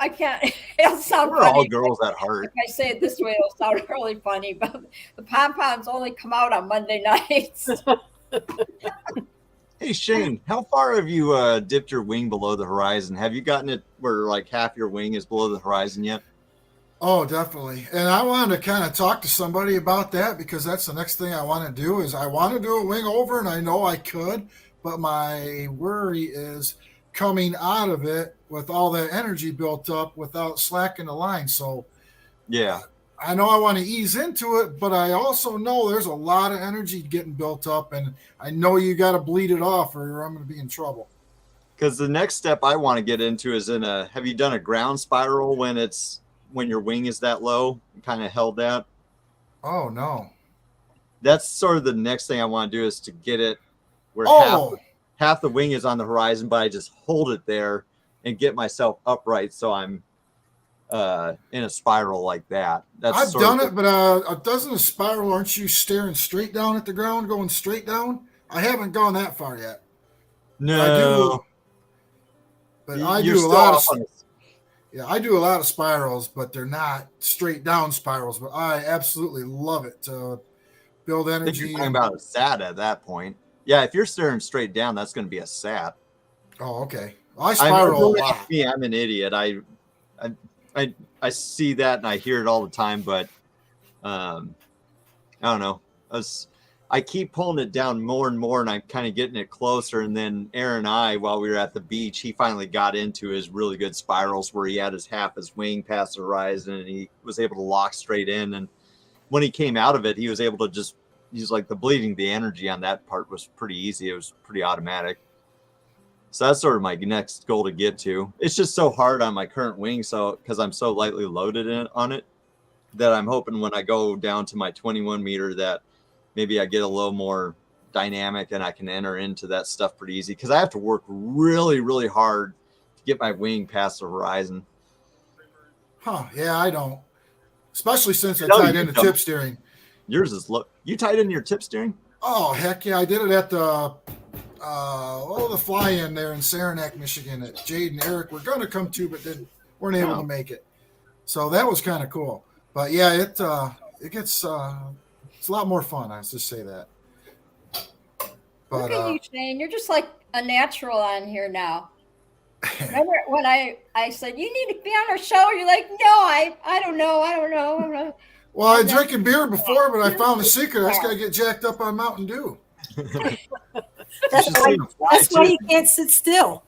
E: can't. It'll sound
C: We're
E: funny.
C: all girls at heart.
E: If I say it this way, it'll sound really funny. But the pom poms only come out on Monday nights.
C: Hey Shane, how far have you dipped your wing below the horizon? Have you gotten it where like half your wing is below the horizon yet?
D: Oh, definitely. And I wanted to kind of talk to somebody about that because that's the next thing I want to do is I want to do a wing over, and I know I could, but my worry is coming out of it with all that energy built up without slacking the line. So
C: Yeah.
D: I know I want to ease into it, but I also know there's a lot of energy getting built up, and I know you got to bleed it off or I'm going to be in trouble.
C: Because the next step I want to get into is have you done a ground spiral when your wing is that low and kind of held that?
D: Oh, no.
C: That's sort of the next thing I want to do is to get it where half the wing is on the horizon, but I just hold it there and get myself upright so I'm in a spiral like that.
D: I've done it, but doesn't a spiral, aren't you staring straight down at the ground, going straight down? I haven't gone that far yet.
C: No.
D: I do a lot of Yeah, I do a lot of spirals, but they're not straight down spirals. But I absolutely love it to build
C: I think
D: energy.
C: you're talking about a sat at that point. Yeah, if you're staring straight down, that's going to be a sat.
D: Oh, okay. Well, I spiral a lot.
C: Me, I'm an idiot. I see that and I hear it all the time, but I don't know. I keep pulling it down more and more, and I'm kind of getting it closer. And then Aaron and I, while we were at the beach, he finally got into his really good spirals where he had half his wing past the horizon, and he was able to lock straight in. And when he came out of it, he was able to he's like the energy on that part was pretty easy. It was pretty automatic. So that's sort of my next goal to get to. It's just so hard on my current wing, so because I'm so lightly loaded on it, that I'm hoping when I go down to my 21 meter that maybe I get a little more dynamic and I can enter into that stuff pretty easy, because I have to work really, really hard to get my wing past the horizon.
D: Huh? Yeah, I don't. Especially since I tied into tip steering.
C: Yours is low. You tied in your tip steering?
D: Oh, heck yeah. I did it at the fly-in there in Saranac, Michigan that Jade and Eric were going to come to, but weren't able to make it. So that was kind of cool. But yeah, it gets it's a lot more fun. I just say that. But,
E: look at you, Shane. You're just like a natural on here now. Remember when I said you need to be on our show? You're like, no, I don't know.
D: Well, I drinking beer before, but I found the secret. I just got to get jacked up on Mountain Dew.
A: That's why you can't sit still.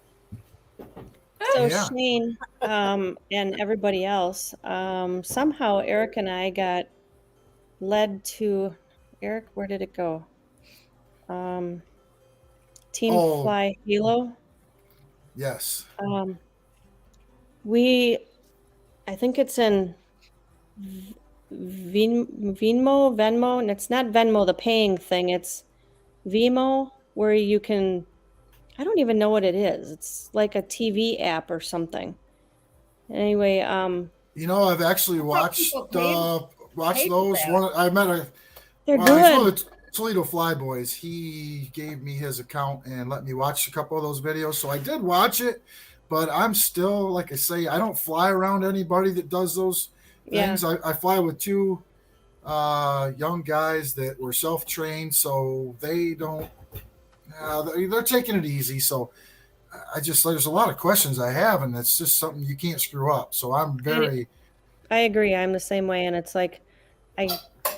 B: So yeah. Shane and everybody else, somehow Eric and I got led to Eric. Where did it go? Team Fly Halo.
D: Yes.
B: I think it's in Venmo, and it's not Venmo, the paying thing. It's Vimo, where you can, I don't even know what it is. It's like a TV app or something. Anyway,
D: I've actually watched those. I met
B: They're good.
D: He's one of the Toledo Fly Boys. He gave me his account and let me watch a couple of those videos. So I did watch it, but I'm still, like I say, I don't fly around anybody that does those things. Yeah. I fly with two young guys that were self-trained, so they don't they're taking it easy. So there's a lot of questions I have, and it's just something you can't screw up. So I
B: agree. I'm the same way. And it's like, I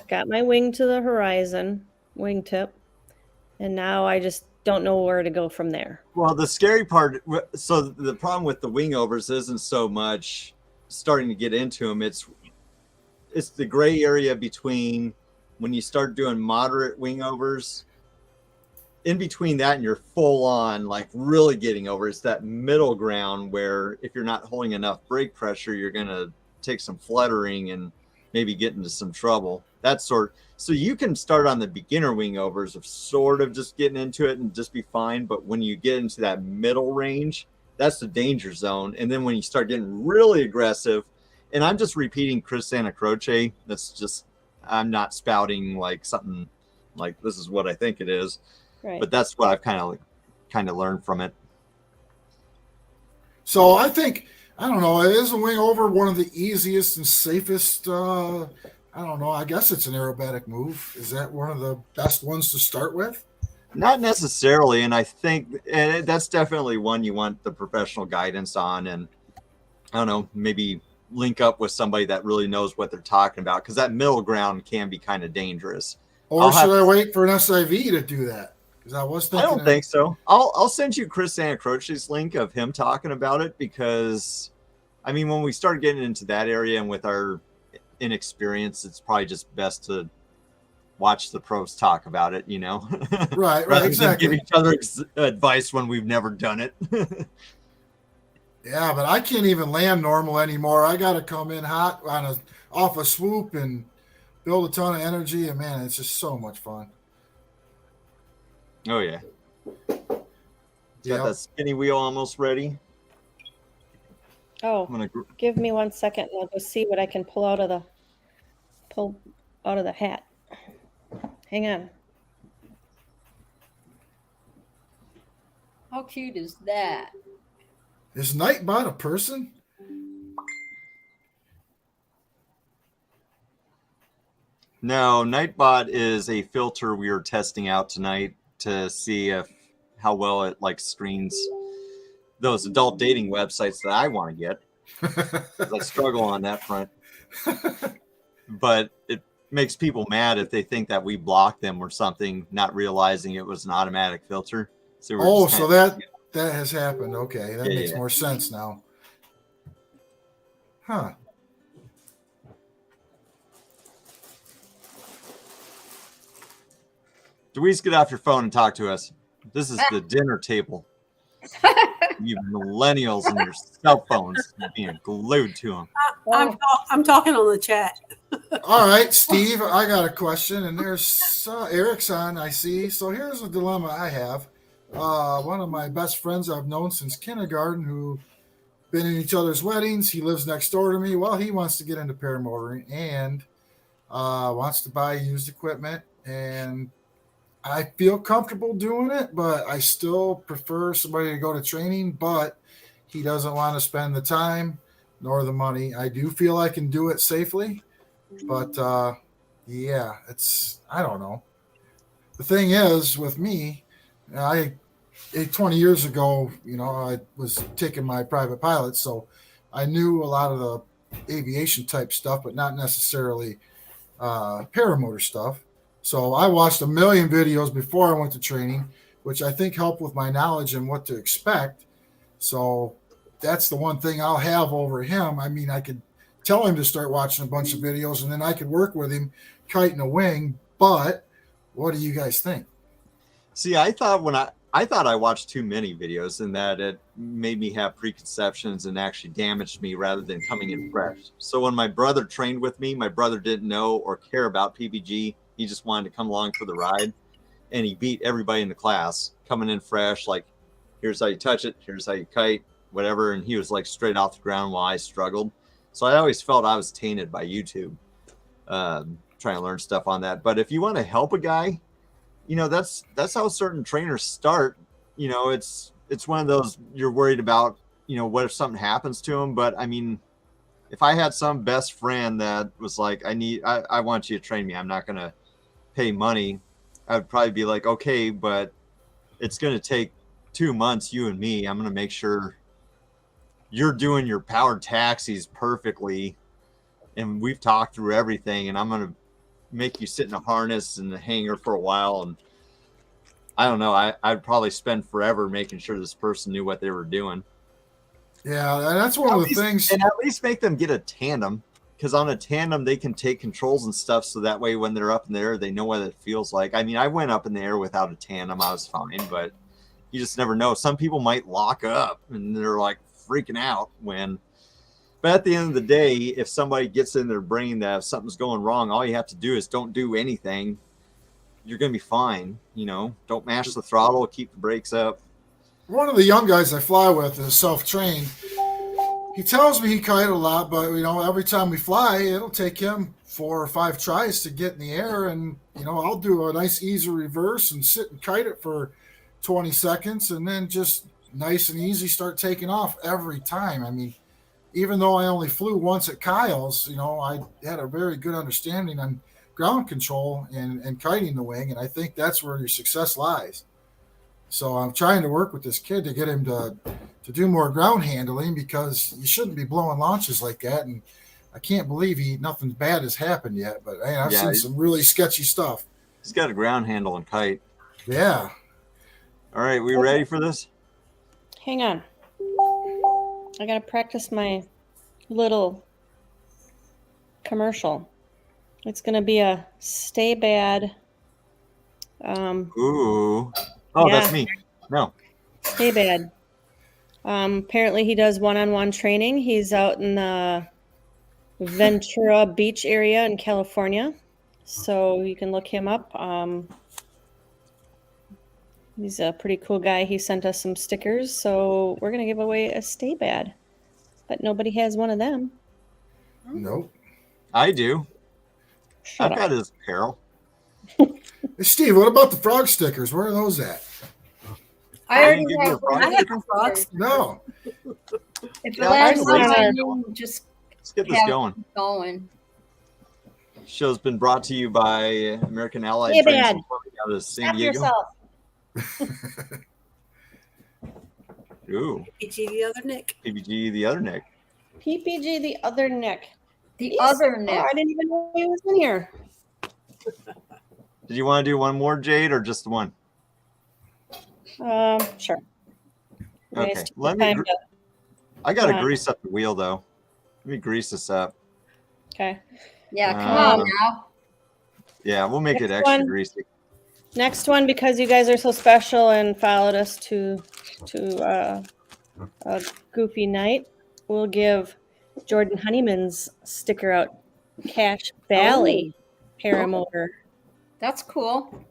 B: got my wing to the horizon, wingtip, and now I just don't know where to go from there.
C: Well, the scary part, so the problem with the wing overs isn't so much starting to get into them. It's the gray area between when you start doing moderate wing overs. In between that and you're full on, like really getting over, it's that middle ground where if you're not holding enough brake pressure, you're going to take some fluttering and maybe get into some trouble. So you can start on the beginner wing overs of sort of just getting into it and just be fine. But when you get into that middle range, that's the danger zone. And then when you start getting really aggressive, and I'm just repeating Chris Santa Croce, I'm not spouting like something like this is what I think it is. Right. But that's what I've kind of learned from it.
D: So I think, I don't know, is a wing over one of the easiest and safest, I don't know, I guess it's an aerobatic move. Is that one of the best ones to start with?
C: Not necessarily, and I think that's definitely one you want the professional guidance on, and I don't know, maybe link up with somebody that really knows what they're talking about, because that middle ground can be kind of dangerous.
D: Or should I wait for an SIV to do that? I
C: don't think so. I'll send you Chris Santa Croce's link of him talking about it, because I mean, when we start getting into that area and with our inexperience, it's probably just best to watch the pros talk about it,
D: Right,
C: rather
D: exactly.
C: than give each other advice when we've never done it.
D: Yeah, but I can't even land normal anymore. I got to come in hot off a swoop and build a ton of energy, and man, it's just so much fun.
C: Oh yeah. Got that spinny wheel almost ready.
B: Oh, give me 1 second and I'll go see what I can pull out of the hat. Hang on.
E: How cute is that?
D: Is Nightbot a person?
C: No, Nightbot is a filter we are testing out tonight to see how well it like screens those adult dating websites that I want to get. 'Cause I struggle on that front. But it makes people mad if they think that we blocked them or something, not realizing it was an automatic filter.
D: So that has happened. Okay, that makes more sense now. Huh.
C: Dewese, get off your phone and talk to us. This is the dinner table. You millennials and your cell phones being glued to them.
A: I'm talking on the chat.
D: All right, Steve, I got a question, and there's Eric's on, I see. So here's a dilemma I have. One of my best friends I've known since kindergarten, who been in each other's weddings. He lives next door to me. Well, he wants to get into paramotoring and wants to buy used equipment, and I feel comfortable doing it, but I still prefer somebody to go to training, but he doesn't want to spend the time nor the money. I do feel I can do it safely, but yeah, I don't know. The thing is with me, 20 years ago, I was taking my private pilot, so I knew a lot of the aviation type stuff, but not necessarily paramotor stuff. So I watched a million videos before I went to training, which I think helped with my knowledge and what to expect. So that's the one thing I'll have over him. I mean, I could tell him to start watching a bunch of videos, and then I could work with him kiting a wing. But what do you guys think?
C: See, I thought I watched too many videos, and that it made me have preconceptions and actually damaged me rather than coming in fresh. So when my brother trained with me, my brother didn't know or care about PPG. He just wanted to come along for the ride, and he beat everybody in the class coming in fresh. Like, here's how you touch it, here's how you kite, whatever. And he was like straight off the ground while I struggled. So I always felt I was tainted by YouTube, trying to learn stuff on that. But if you want to help a guy, that's how certain trainers start. It's one of those you're worried about, what if something happens to him. But I mean, if I had some best friend that was like, I want you to train me, I'm not going to pay money, I would probably be like, okay, but it's going to take 2 months, you and me. I'm going to make sure you're doing your powered taxis perfectly, and we've talked through everything, and I'm going to make you sit in a harness in the hangar for a while. And I don't know, I'd probably spend forever making sure this person knew what they were doing.
D: Yeah, that's one of the things.
C: And at least make them get a tandem, because on a tandem they can take controls and stuff, so that way when they're up in the air they know what it feels like. I mean, I went up in the air without a tandem, I was fine, but you just never know. Some people might lock up and they're like freaking out but at the end of the day, if somebody gets in their brain that if something's going wrong, all you have to do is don't do anything. You're going to be fine. Don't mash the throttle, keep the brakes up.
D: One of the young guys I fly with is self-trained. He tells me he kited a lot, but every time we fly, it'll take him 4 or 5 tries to get in the air, and I'll do a nice easy reverse and sit and kite it for 20 seconds, and then just nice and easy start taking off every time. I mean, even though I only flew once at Kyle's, I had a very good understanding on ground control and kiting the wing, and I think that's where your success lies. So I'm trying to work with this kid to get him to do more ground handling, because you shouldn't be blowing launches like that. And I can't believe nothing bad has happened yet, but I've seen some really sketchy stuff.
C: He's got a ground handle and kite.
D: Yeah.
C: All right, we ready for this?
B: Hang on. I got to practice my little commercial. It's going to be a Stay Bad.
C: Ooh. Oh, yeah. That's me. No.
B: Stay Bad. Apparently he does one-on-one training. He's out in the Ventura Beach area in California. So you can look him up. He's a pretty cool guy. He sent us some stickers. So we're going to give away a Stay Bad. But nobody has one of them.
D: Nope.
C: I do. I've got his apparel.
D: Hey, Steve, what about the frog stickers? Where are those at?
E: I already have
A: frog stickers.
D: No.
E: If the last time I knew, just
C: let's get this going. show's been brought to you by American Allied
B: Hey,
C: Trains
B: Dad.
C: and Plumbing out of San
B: Stop
C: Diego.
B: yourself.
C: Ooh,
A: PG the other Nick.
C: PBG, the other Nick.
B: PPG, the other Nick.
E: The
B: He's-
E: other
B: Oh,
E: Nick.
B: I didn't even know he was in here.
C: Did you want to do one more, Jade, or just one?
B: Sure.
C: Okay,
B: Nice
C: let me.
B: time to-
C: I gotta
B: Come on.
C: grease up the wheel though. Let me grease this up.
B: Okay.
E: Yeah, come on
C: Um,
E: now.
C: Yeah, we'll make it
B: Next
C: extra
B: one.
C: greasy.
B: Next one, because you guys are so special and followed us to a goofy night, we'll give Jordan Honeyman's sticker out. Cache Valley paramotor.
E: That's cool.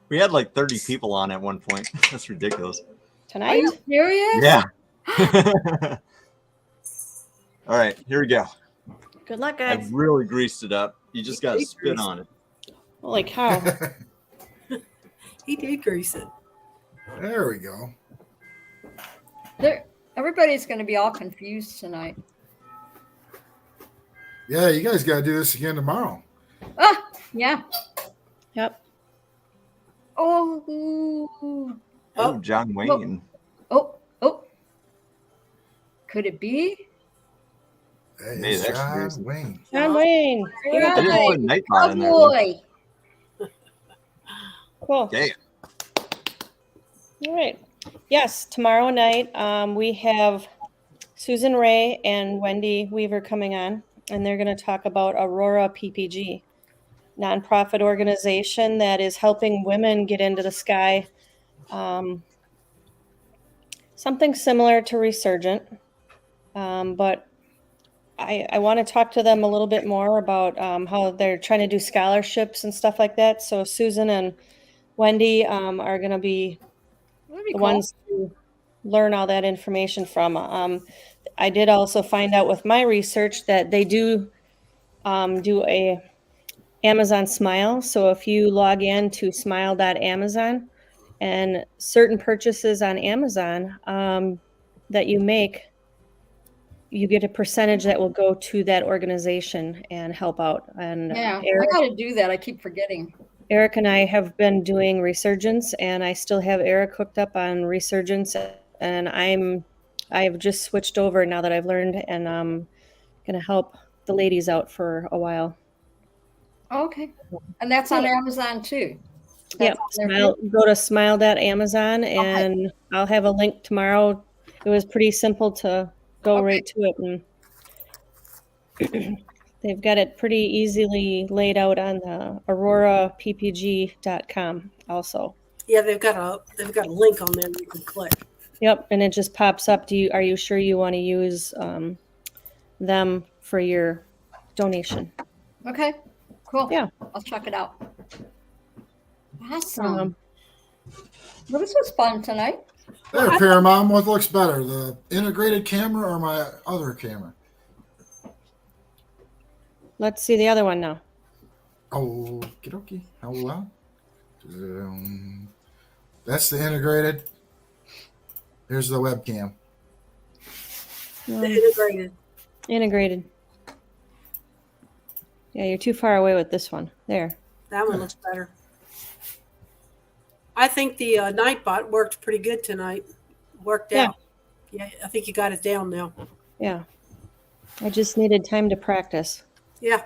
C: We had like 30 people on at one point. That's ridiculous.
E: Are
B: Tonight?
E: you serious?
C: Yeah. All right, here we go.
B: Good luck,
C: I
B: guys.
C: really greased it up. You just got to spit on it.
B: Holy cow.
A: He did grease it.
D: There we go.
E: Everybody's going to be all confused tonight.
D: Yeah, you guys got to do this again tomorrow.
E: Ah, yeah.
B: Yep.
E: Oh,
C: Oh, John Wayne.
E: oh. Could it be?
D: That
C: Hey,
D: is
C: that's
D: John
C: greasy.
D: Wayne.
B: John Wayne.
E: Yeah.
C: I didn't put Nightbot in there. though.
E: Boy.
B: Cool.
C: Damn.
B: All right. Yes, tomorrow night we have Susan Ray and Wendy Weaver coming on, and they're going to talk about Aurora PPG, nonprofit organization that is helping women get into the sky. Something similar to Resurgent, but I want to talk to them a little bit more about how they're trying to do scholarships and stuff like that. So Susan and Wendy are going to be
E: That'd be
B: the
E: cool.
B: ones to learn all that information from. I did also find out with my research that they do a Amazon Smile. So if you log in to smile.amazon and certain purchases on Amazon that you make, you get a percentage that will go to that organization and help out. And
E: Yeah,
B: Eric,
E: I got to do that. I keep forgetting.
B: Eric and I have been doing Resurgence, and I still have Eric hooked up on Resurgence, and I've just switched over now that I've learned, and I'm gonna help the ladies out for a while.
E: Okay. And that's on Amazon too.
B: Yep,
E: That's on there
B: smile,
E: too?
B: go to smile.amazon, and I'll have a link tomorrow. It was pretty simple to go
E: Okay.
B: right to it, and they've got it pretty easily laid out on the aurorappg.com also.
A: Yeah, they've got a link on there you can click.
B: Yep, and it just pops up. Are you sure you want to use them for your donation?
E: Okay. Cool.
B: Yeah.
E: I'll check it out. Awesome.
B: Um,
E: Well, this was fun tonight.
D: There, Paramount, what looks better, the integrated camera or my other camera?
B: Let's see the other one now.
D: Oh, okie. Hold on. That's the integrated. Here's the webcam.
A: The integrated.
B: Integrated. Yeah, you're too far away with this one. There.
A: That one looks better. I think the Nightbot worked pretty good tonight. Worked
B: Yeah.
A: out. Yeah, I think you got it down now.
B: Yeah. I just needed time to practice.
A: Yeah.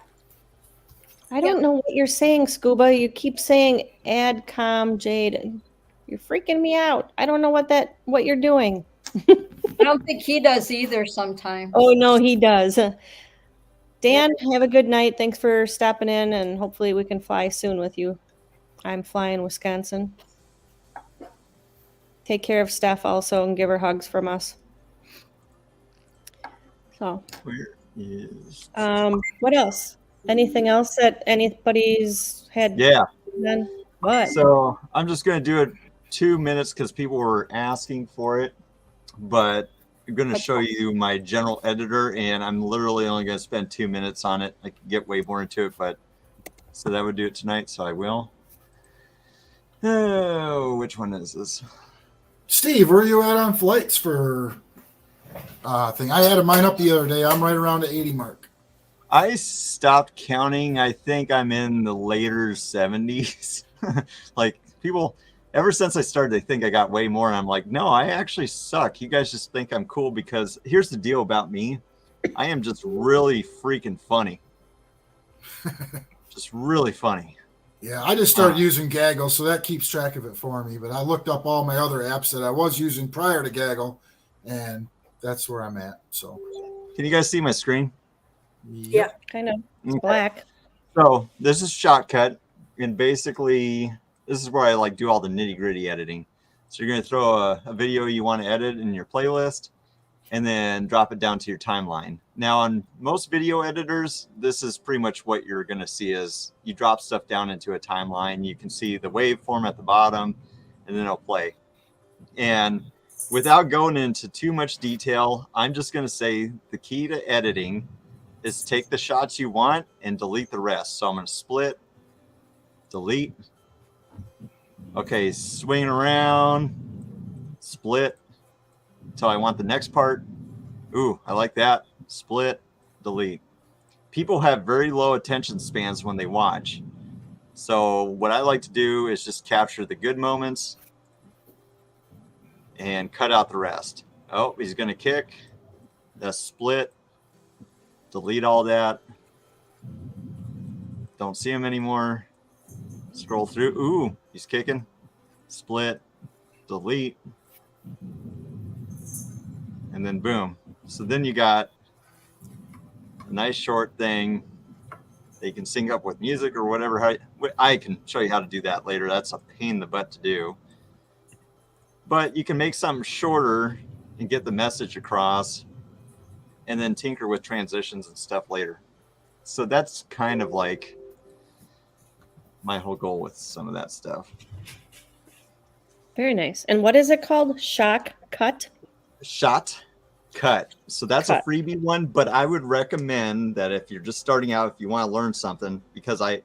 B: I don't know what you're saying, Scuba. You keep saying AdCom, Jade. You're freaking me out. I don't know what you're doing.
E: I don't think he does either sometimes.
B: Oh, no, he does. Dan, have a good night. Thanks for stopping in, and hopefully we can fly soon with you. I'm flying Wisconsin. Take care of Steph also and give her hugs from us. So,
C: Where is?
B: what else? Anything else that anybody's had?
C: Yeah.
B: Done? What?
C: So I'm just going to do it 2 minutes because people were asking for it. But I'm going to show you my general editor, and I'm literally only going to spend 2 minutes on it. I can get way more into it, but so that would do it tonight. So I will. Oh, which one is this?
D: Steve, where are you at on flights for thing? I had mine up the other day. I'm right around the 80 mark.
C: I stopped counting. I think I'm in the later 70s. Like people, ever since I started, they think I got way more. And I'm like, no, I actually suck. You guys just think I'm cool because here's the deal about me. I am just really freaking funny. Just really funny.
D: Yeah, I just started using Gaggle, so that keeps track of it for me. But I looked up all my other apps that I was using prior to Gaggle, and that's where I'm at. So,
C: can you guys see my screen?
A: Yeah,
B: kind of. It's black.
C: So this is Shotcut, and basically this is where I like do all the nitty gritty editing. So you're going to throw a video you want to edit in your playlist, and then drop it down to your timeline. Now on most video editors, this is pretty much what you're going to see is you drop stuff down into a timeline. You can see the waveform at the bottom, and then it'll play. And without going into too much detail, I'm just going to say the key to editing is take the shots you want and delete the rest. So I'm going to split, delete. Okay, swing around, split until I want the next part. Ooh, I like that. Split, delete. People have very low attention spans when they watch. So what I like to do is just capture the good moments and cut out the rest. Oh, he's going to kick. That's split. Delete all that. Don't see him anymore. Scroll through. Ooh, he's kicking. Split. Delete. And then boom. So then you got a nice short thing that you can sync up with music or whatever. I can show you how to do that later. That's a pain in the butt to do. But you can make something shorter and get the message across and then tinker with transitions and stuff later. So that's kind of like my whole goal with some of that stuff.
B: Very nice. And what is it called? Shotcut?
C: Shotcut. So that's a freebie one, but I would recommend that if you're just starting out, if you want to learn something, because I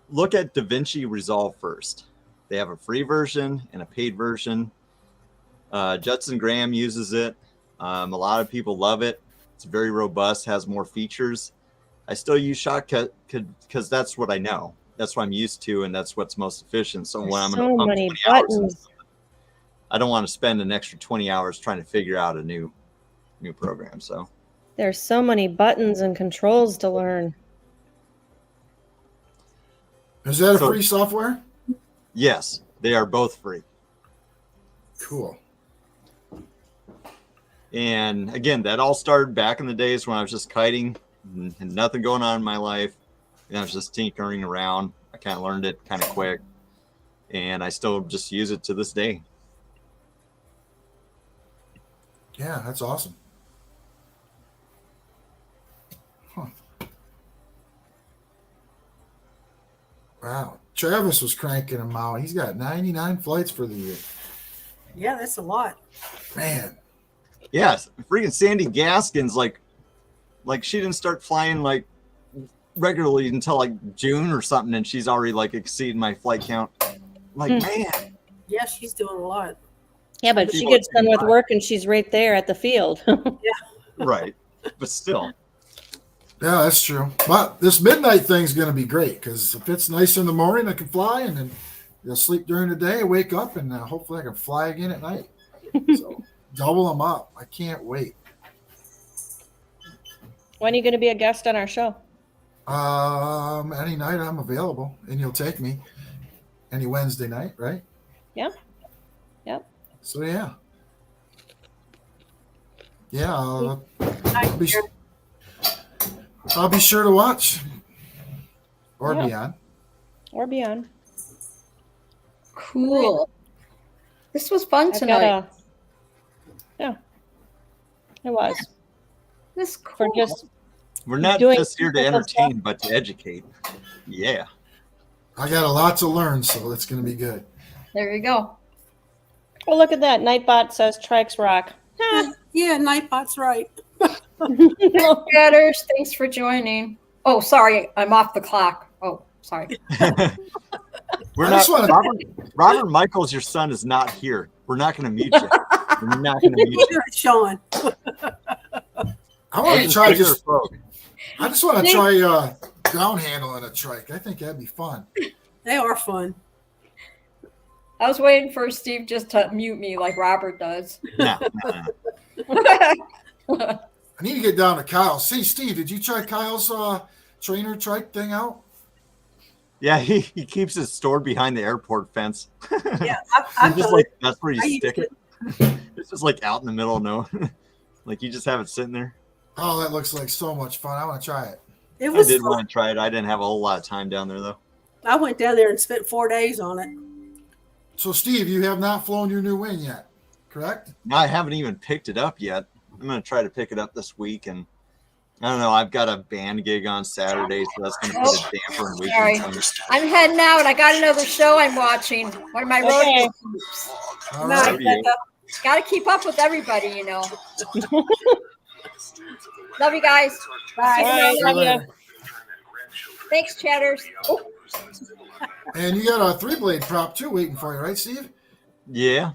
C: look at DaVinci Resolve first. They have a free version and a paid version. Judson Graham uses it. A lot of people love it. It's very robust, has more features. I still use Shotcut because that's what I know. That's what I'm used to, and that's what's most efficient. So when I'm going to pump 20 hours, I don't want to spend an extra 20 hours trying to figure out a new program. So
B: there's so many buttons and controls to learn.
D: Is that a free software?
C: Yes, they are both free.
D: Cool.
C: And again, that all started back in the days when I was just kiting and nothing going on in my life. And I was just tinkering around. I kind of learned it kind of quick. And I still just use it to this day.
D: Yeah, that's awesome. Huh. Wow. Travis was cranking them out. He's got 99 flights for the year.
A: Yeah, that's a lot.
D: Man.
C: Yes. Freaking Sandy Gaskin's like she didn't start flying like regularly until like June or something, and she's already like exceeding my flight count. Like, man.
A: Yeah, she's doing a lot.
B: Yeah, but she gets done with work and she's right there at the field.
A: Yeah.
C: Right. But still.
D: Yeah, that's true. But this midnight thing's going to be great because if it's nice in the morning, I can fly, and then you'll sleep during the day, wake up, and hopefully I can fly again at night. So double them up. I can't wait.
B: When are you going to be a guest on our show?
D: Any night I'm available, and you'll take me. Any Wednesday night, right?
B: Yeah. Yep.
D: So yeah. Yeah, I'll be sure to watch or be on.
B: Or be on.
E: Cool. This was fun tonight.
B: Yeah, it was.
E: This is cool.
C: We're not just here to entertain, but to educate. Yeah.
D: I got a lot to learn, so it's going to be good.
E: There you go.
B: Oh, look at that. Nightbot says Trikes rock.
A: Yeah, Nightbot's right.
E: Chatters, thanks for joining. Oh, sorry. I'm off the clock. Oh, sorry.
C: We're not. Robert Michaels, your son, is not here. We're not going to mute you. We're not going to mute you.
A: Sean.
D: I want to try just. I just want to try ground handling a trike. I think that'd be fun.
A: They are fun.
E: I was waiting for Steve just to mute me like Robert does.
C: No.
D: I need to get down to Kyle's. See, Steve, did you try Kyle's trainer trike thing out?
C: Yeah, he keeps it stored behind the airport fence.
A: Yeah, I've
C: just
A: done
C: like
A: it.
C: that's where you
A: I
C: stick
A: used
C: it. It's just like out in the middle of nowhere. Like you just have it sitting there.
D: Oh, that looks like so much fun. I want to try it.
A: It
C: I
A: was
C: did
A: fun.
C: want to try it. I didn't have a whole lot of time down there though.
A: I went down there and spent 4 days on it.
D: So, Steve, you have not flown your new wing yet, correct?
C: No, I haven't even picked it up yet. I'm going to try to pick it up this week. And I don't know. I've got a band gig on Saturday, so that's going to put a damper in
E: Sorry.
C: weekend.
E: I'm heading out. I got another show I'm watching. One of my rodeo groups.
D: All
A: Nice,
D: right.
C: Yeah.
A: Becca.
E: Got to keep up with everybody, you know. Love you guys.
A: Bye.
E: See you
B: All right,
E: around.
D: See you
B: love you.
D: later.
E: Thanks, chatters. Oh,
D: And you got a 3-blade prop too waiting for you, right, Steve?
C: Yeah,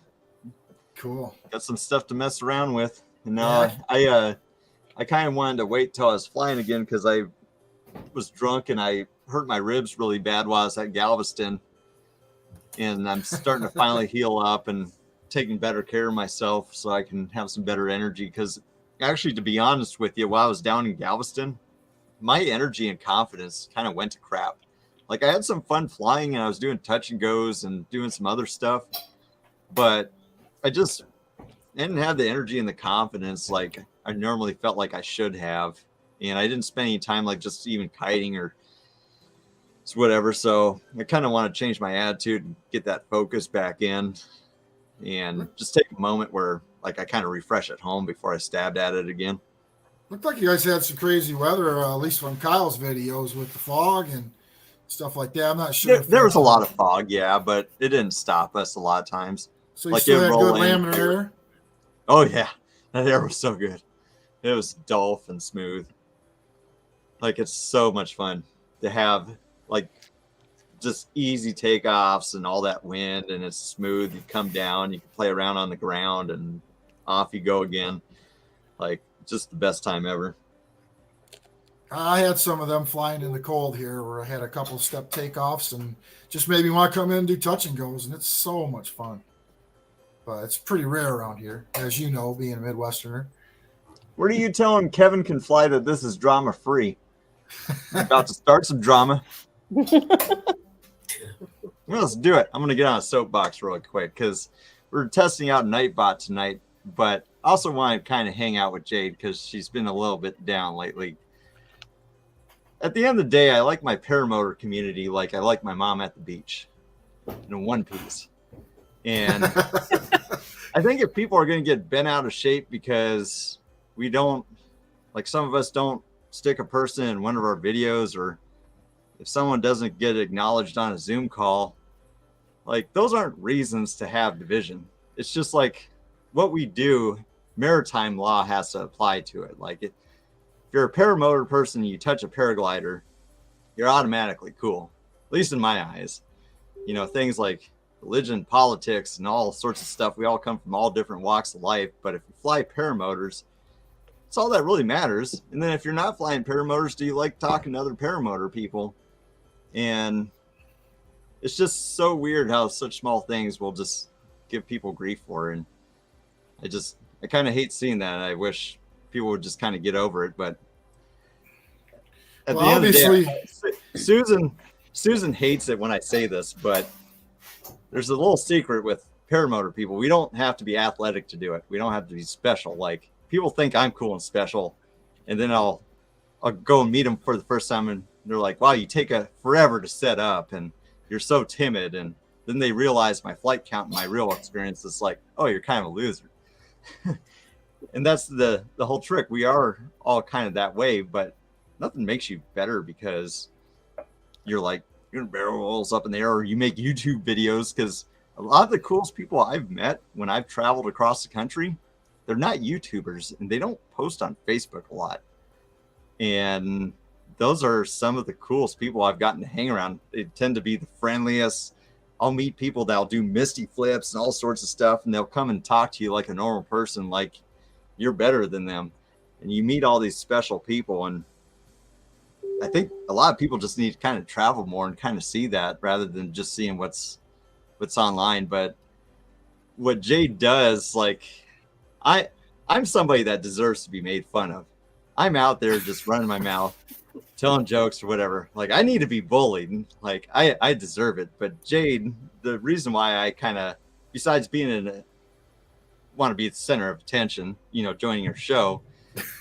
D: Cool.
C: got some stuff to mess around with. And
D: Yeah.
C: I kind of wanted to wait till I was flying again because I was drunk and I hurt my ribs really bad while I was at Galveston. And I'm starting to finally heal up and taking better care of myself so I can have some better energy. Because actually, to be honest with you, while I was down in Galveston, my energy and confidence kind of went to crap. Like I had some fun flying and I was doing touch and goes and doing some other stuff, but I just didn't have the energy and the confidence like I normally felt like I should have. And I didn't spend any time like just even kiting or whatever. So I kind of want to change my attitude and get that focus back in and just take a moment where like I kind of refresh at home before I stabbed at it again.
D: Looked like you guys had some crazy weather, at least from Kyle's videos with the fog and stuff like that. I'm not sure.
C: There was a lot of fog, yeah, but it didn't stop us a lot of times.
D: So you
C: like
D: still
C: it
D: had
C: roll
D: good
C: in.
D: laminar air?
C: Oh yeah, that air was so good. It was dull and smooth. Like it's so much fun to have like just easy takeoffs and all that wind, and it's smooth. You come down, you can play around on the ground, and off you go again. Like just the best time ever.
D: I had some of them flying in the cold here where I had a couple step takeoffs and just made me want to come in and do touch and goes, and it's so much fun. But it's pretty rare around here, as you know, being a Midwesterner.
C: Where are you telling Kevin can fly that this is drama free? About to start some drama. Well, let's do it. I'm going to get on a soapbox real quick because we're testing out Nightbot tonight, but also want to kind of hang out with Jade because she's been a little bit down lately. At the end of the day, I like my paramotor community like I like my mom at the beach in one piece. And I think if people are going to get bent out of shape because we don't, like some of us don't stick a person in one of our videos, or if someone doesn't get acknowledged on a Zoom call, like those aren't reasons to have division. It's just like what we do, maritime law has to apply to it. Like if you're a paramotor person, you touch a paraglider, you're automatically cool, at least in my eyes. You know, things like religion, politics, and all sorts of stuff. We all come from all different walks of life. But if you fly paramotors, it's all that really matters. And then if you're not flying paramotors, do you like talking to other paramotor people? And it's just so weird how such small things will just give people grief for. And I kind of hate seeing that. I wish people would just kind of get over it. But at the end of the day, Susan hates it when I say this, but there's a little secret with paramotor people. We don't have to be athletic to do it. We don't have to be special. Like people think I'm cool and special, and then I'll go and meet them for the first time, and they're like, "Wow, you take forever to set up, and you're so timid." And then they realize my flight count and my real experience is like, "Oh, you're kind of a loser." And that's the whole trick. We are all kind of that way, but nothing makes you better because you're like your barrel rolls up in the air, or you make YouTube videos. Because a lot of the coolest people I've met when I've traveled across the country, they're not YouTubers and they don't post on Facebook a lot. And those are some of the coolest people I've gotten to hang around. They tend to be the friendliest. I'll meet people that'll do misty flips and all sorts of stuff, and they'll come and talk to you like a normal person, like you're better than them. And you meet all these special people, and I think a lot of people just need to kind of travel more and kind of see that rather than just seeing what's online. But what Jade does, like, I'm somebody that deserves to be made fun of. I'm out there just running my mouth, telling jokes or whatever. Like, I need to be bullied. Like, I deserve it. But Jade, the reason why I kind of, besides being want to be the center of attention, you know, joining her show,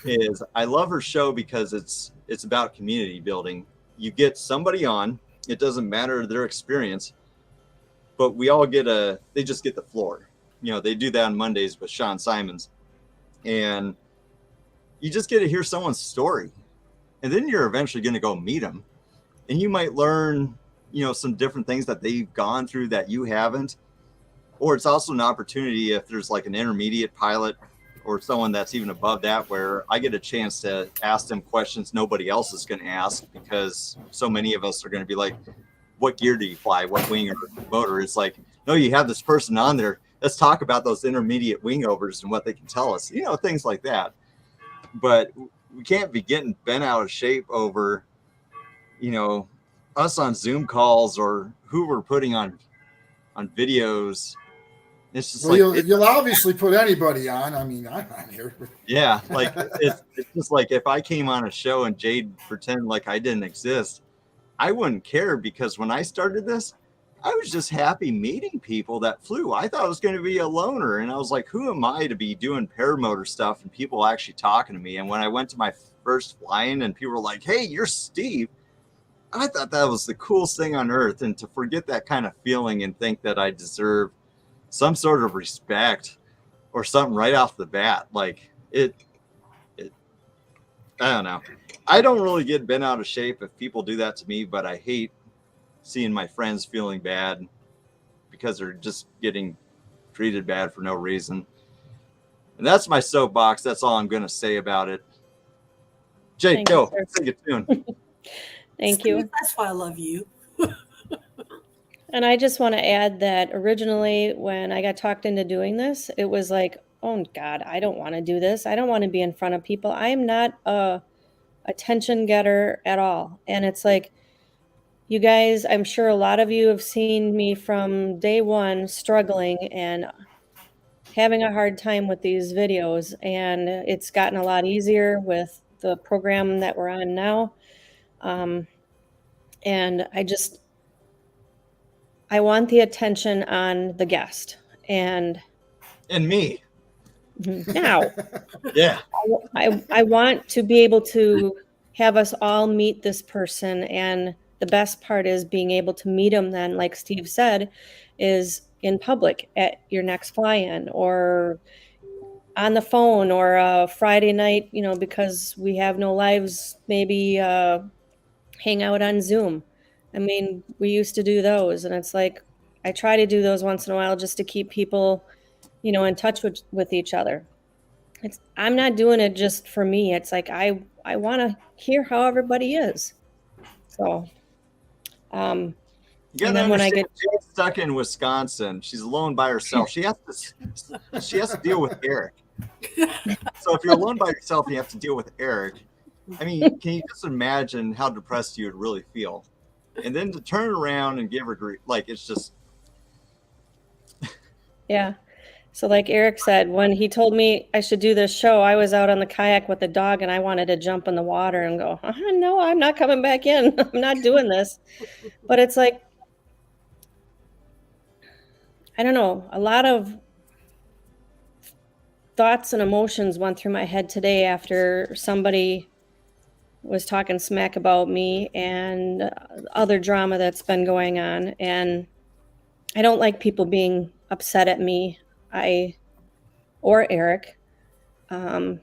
C: is I love her show because it's about community building. You get somebody on, it doesn't matter their experience, but we all they just get the floor. You know, they do that on Mondays with Sean Simons, and you just get to hear someone's story, and then you're eventually going to go meet them, and you might learn, you know, some different things that they've gone through that you haven't. Or it's also an opportunity if there's like an intermediate pilot or someone that's even above that, where I get a chance to ask them questions nobody else is going to ask, because so many of us are going to be like, what gear do you fly? What wing or motor? It's like, no, you have this person on there. Let's talk about those intermediate wing overs and what they can tell us, you know, things like that. But we can't be getting bent out of shape over, you know, us on Zoom calls or who we're putting on videos. It's just
D: well,
C: like
D: you'll obviously put anybody on. I mean, I'm on here.
C: Yeah, like it's just like if I came on a show and Jade pretended like I didn't exist, I wouldn't care, because when I started this, I was just happy meeting people that flew. I thought I was going to be a loner, and I was like, who am I to be doing paramotor stuff and people actually talking to me? And when I went to my first flying and people were like, hey, you're Steve, I thought that was the coolest thing on earth. And to forget that kind of feeling and think that I deserve some sort of respect or something right off the bat, like it I don't know. I don't really get bent out of shape if people do that to me, but I hate seeing my friends feeling bad because they're just getting treated bad for no reason. And that's my soapbox. That's all I'm going to say about it. Jake, go. Sing a tune.
B: Thank you.
A: That's why I love you.
B: And I just want to add that originally when I got talked into doing this, it was like, oh God, I don't want to do this. I don't want to be in front of people. I am not a attention getter at all. And it's like, you guys, I'm sure a lot of you have seen me from day one struggling and having a hard time with these videos. And it's gotten a lot easier with the program that we're on now. And I want the attention on the guest and
C: me.
B: Now.
C: Yeah.
B: I want to be able to have us all meet this person. And the best part is being able to meet them then, like Steve said, is in public at your next fly-in or on the phone or a Friday night, you know, because we have no lives, maybe hang out on Zoom. I mean, we used to do those, and it's like, I try to do those once in a while just to keep people, you know, in touch with each other. I'm not doing it just for me. It's like, I want to hear how everybody is. So,
C: you gotta when I get stuck in Wisconsin, she's alone by herself. She has to deal with Eric. So if you're alone by yourself and you have to deal with Eric, I mean, can you just imagine how depressed you would really feel? And then to turn around and give her grief, like, it's just.
B: Yeah. So like Eric said, when he told me I should do this show, I was out on the kayak with the dog and I wanted to jump in the water and go, no, I'm not coming back in. I'm not doing this. But it's like, I don't know, a lot of thoughts and emotions went through my head today after somebody was talking smack about me and other drama that's been going on. And I don't like people being upset at me, or Eric. I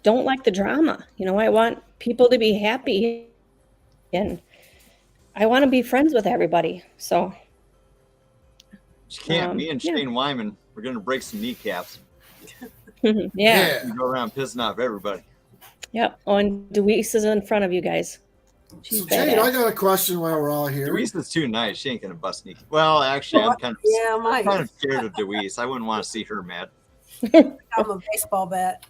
B: don't like the drama. You know, I want people to be happy and I want to be friends with everybody. So.
C: You can't. Me and Shane Wyman, we're going to break some kneecaps.
B: Yeah.
C: You go around pissing off everybody.
B: Yep. Oh, and Dewese is in front of you guys.
D: So Jade, I got a question while we're all here.
C: Dewese is too nice. She ain't going to bust me. Well, actually, I'm kind of scared of Dewese. I wouldn't want to see her mad.
A: I'm a baseball bat.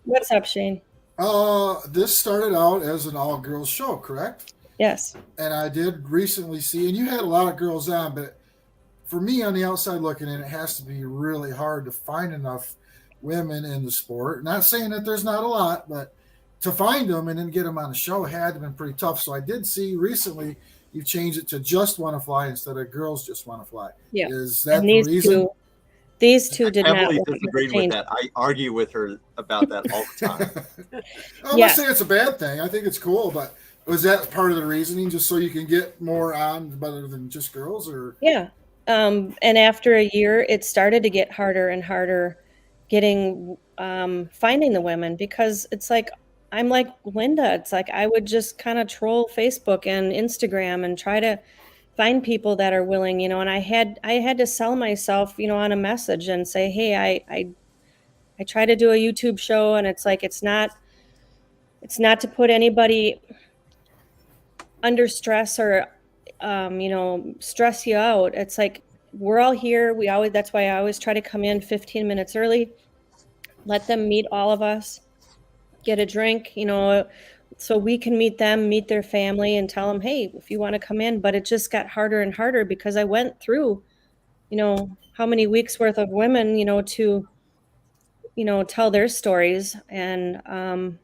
B: What's up, Shane?
D: This started out as an all-girls show, correct?
B: Yes.
D: And I did recently see, and you had a lot of girls on, but for me on the outside looking in, it has to be really hard to find enough women in the sport. Not saying that there's not a lot, but to find them and then get them on the show had to been pretty tough. So I did see recently you changed it to just want to fly instead of girls just want to fly.
B: Yeah.
D: Is that
B: And
D: the reason?
B: These two did not
C: Heavily
B: want me to
C: disagreed with
B: change.
C: that. I argue with her about that all the time.
D: I'm not saying it's a bad thing. I think it's cool, but was that part of the reasoning just so you can get more on better than just girls? Or
B: Yeah. And after a year, it started to get harder and harder getting finding the women, because it's like I'm like Linda. It's like I would just kind of troll Facebook and Instagram and try to find people that are willing, and I had to sell myself, on a message and say, hey, I try to do a YouTube show, and it's like it's not to put anybody under stress or stress you out. It's like we're all here. That's why I always try to come in 15 minutes early, let them meet all of us, get a drink, so we can meet them, meet their family, and tell them, hey, if you want to come in. But it just got harder and harder because I went through, how many weeks worth of women, to, tell their stories. And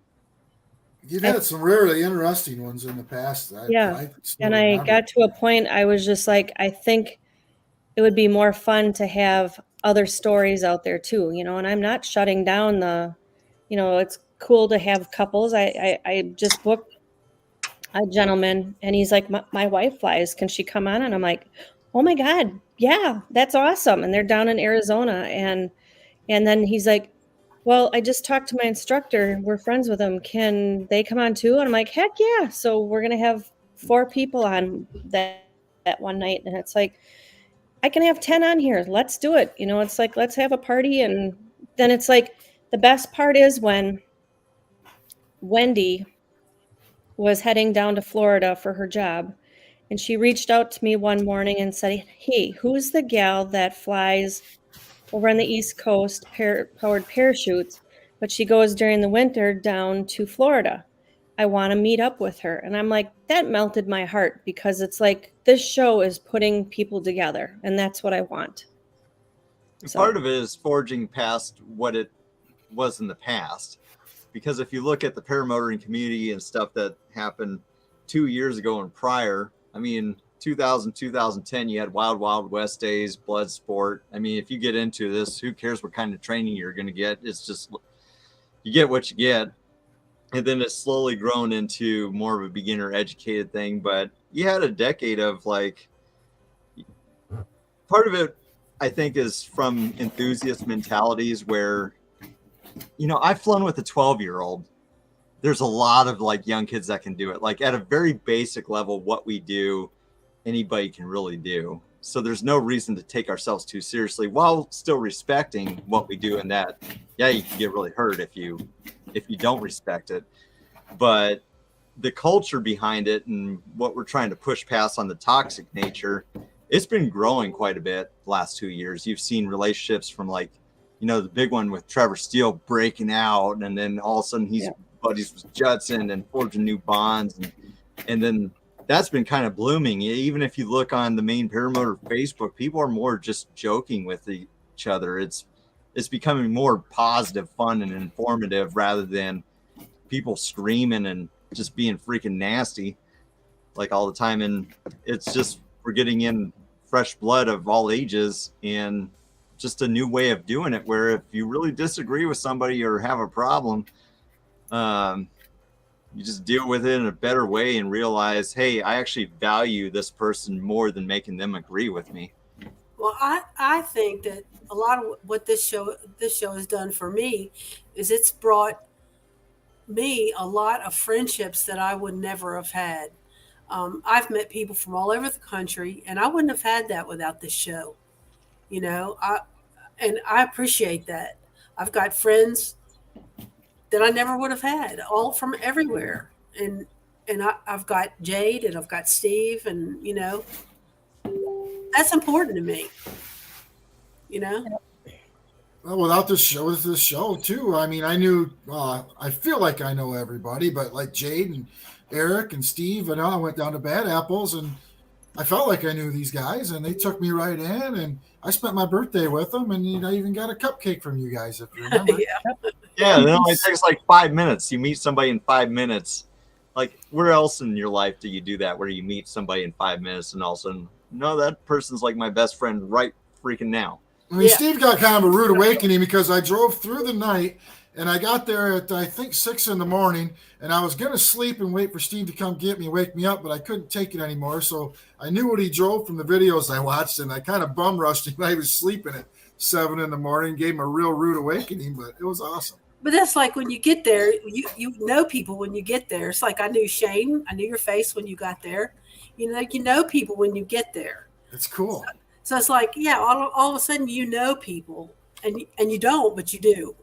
D: you've had some really interesting ones in the past.
B: yeah.
D: Still
B: And I
D: remember.
B: got to a point I was just like, I think it would be more fun to have other stories out there too, and I'm not shutting down it's cool to have couples. I just booked a gentleman, and he's like, my wife flies. Can she come on? And I'm like, oh my God, yeah, that's awesome. And they're down in Arizona. And then he's like, well, I just talked to my instructor. We're friends with him. Can they come on too? And I'm like, heck yeah. So we're going to have 4 people on that one night. And it's like, I can have 10 on here. Let's do it. It's like, let's have a party. And then it's like, the best part is when Wendy was heading down to Florida for her job, and she reached out to me one morning and said, hey, who's the gal that flies over on the East Coast, powered parachutes, but she goes during the winter down to Florida? I want to meet up with her. And I'm like, that melted my heart, because it's like, this show is putting people together, and that's what I want. So.
C: Part of it is forging past what it was in the past. Because if you look at the paramotoring community and stuff that happened 2 years ago and prior, 2000, 2010, you had Wild Wild West days, blood sport. If you get into this, who cares what kind of training you're going to get? It's just, you get what you get. And then it's slowly grown into more of a beginner educated thing. But you had a decade of like, part of it, I think, is from enthusiast mentalities where, I've flown with a 12-year-old. There's a lot of like young kids that can do it. Like at a very basic level, what we do, anybody can really do. So there's no reason to take ourselves too seriously while still respecting what we do. And that, yeah, you can get really hurt if you don't respect it. But the culture behind it and what we're trying to push past on the toxic nature, it's been growing quite a bit the last 2 years. You've seen relationships from like, the big one with Trevor Steele breaking out, and then all of a sudden he's buddies with Judson and forging new bonds. And then that's been kind of blooming. Even if you look on the main paramotor Facebook, people are more just joking with each other. It's becoming more positive, fun, and informative rather than people screaming and just being freaking nasty like all the time. And it's just, we're getting in fresh blood of all ages and just a new way of doing it, where if you really disagree with somebody or have a problem, you just deal with it in a better way and realize, hey, I actually value this person more than making them agree with me.
A: Well, I think that a lot of what this show has done for me is it's brought me a lot of friendships that I would never have had. I've met people from all over the country, and I wouldn't have had that without this show. I appreciate that. I've got friends that I never would have had, all from everywhere. And I've got Jade, and I've got Steve, and that's important to me.
D: Well, without this show too. I mean, I knew. I feel like I know everybody, but like Jade and Eric and Steve, and I went down to Bad Apples, and I felt like I knew these guys, and they took me right in, and I spent my birthday with them, and I even got a cupcake from you guys, if you remember.
C: Yeah, it only takes like 5 minutes. You meet somebody in 5 minutes. Like, where else in your life do you do that, where you meet somebody in 5 minutes and all of a sudden, no, that person's like my best friend right freaking now.
D: I mean, Steve got kind of a rude awakening because I drove through the night and I got there at, I think, 6 in the morning, and I was going to sleep and wait for Steve to come get me, wake me up, but I couldn't take it anymore. So I knew what he drove from the videos I watched, and I kind of bum rushed him. I was sleeping at 7 in the morning, gave him a real rude awakening, but it was awesome.
A: But that's like when you get there, you know people when you get there. It's like I knew Shane. I knew your face when you got there. You know people when you get there.
D: It's cool.
A: So it's like, yeah, all of a sudden you know people, and you don't, but you do,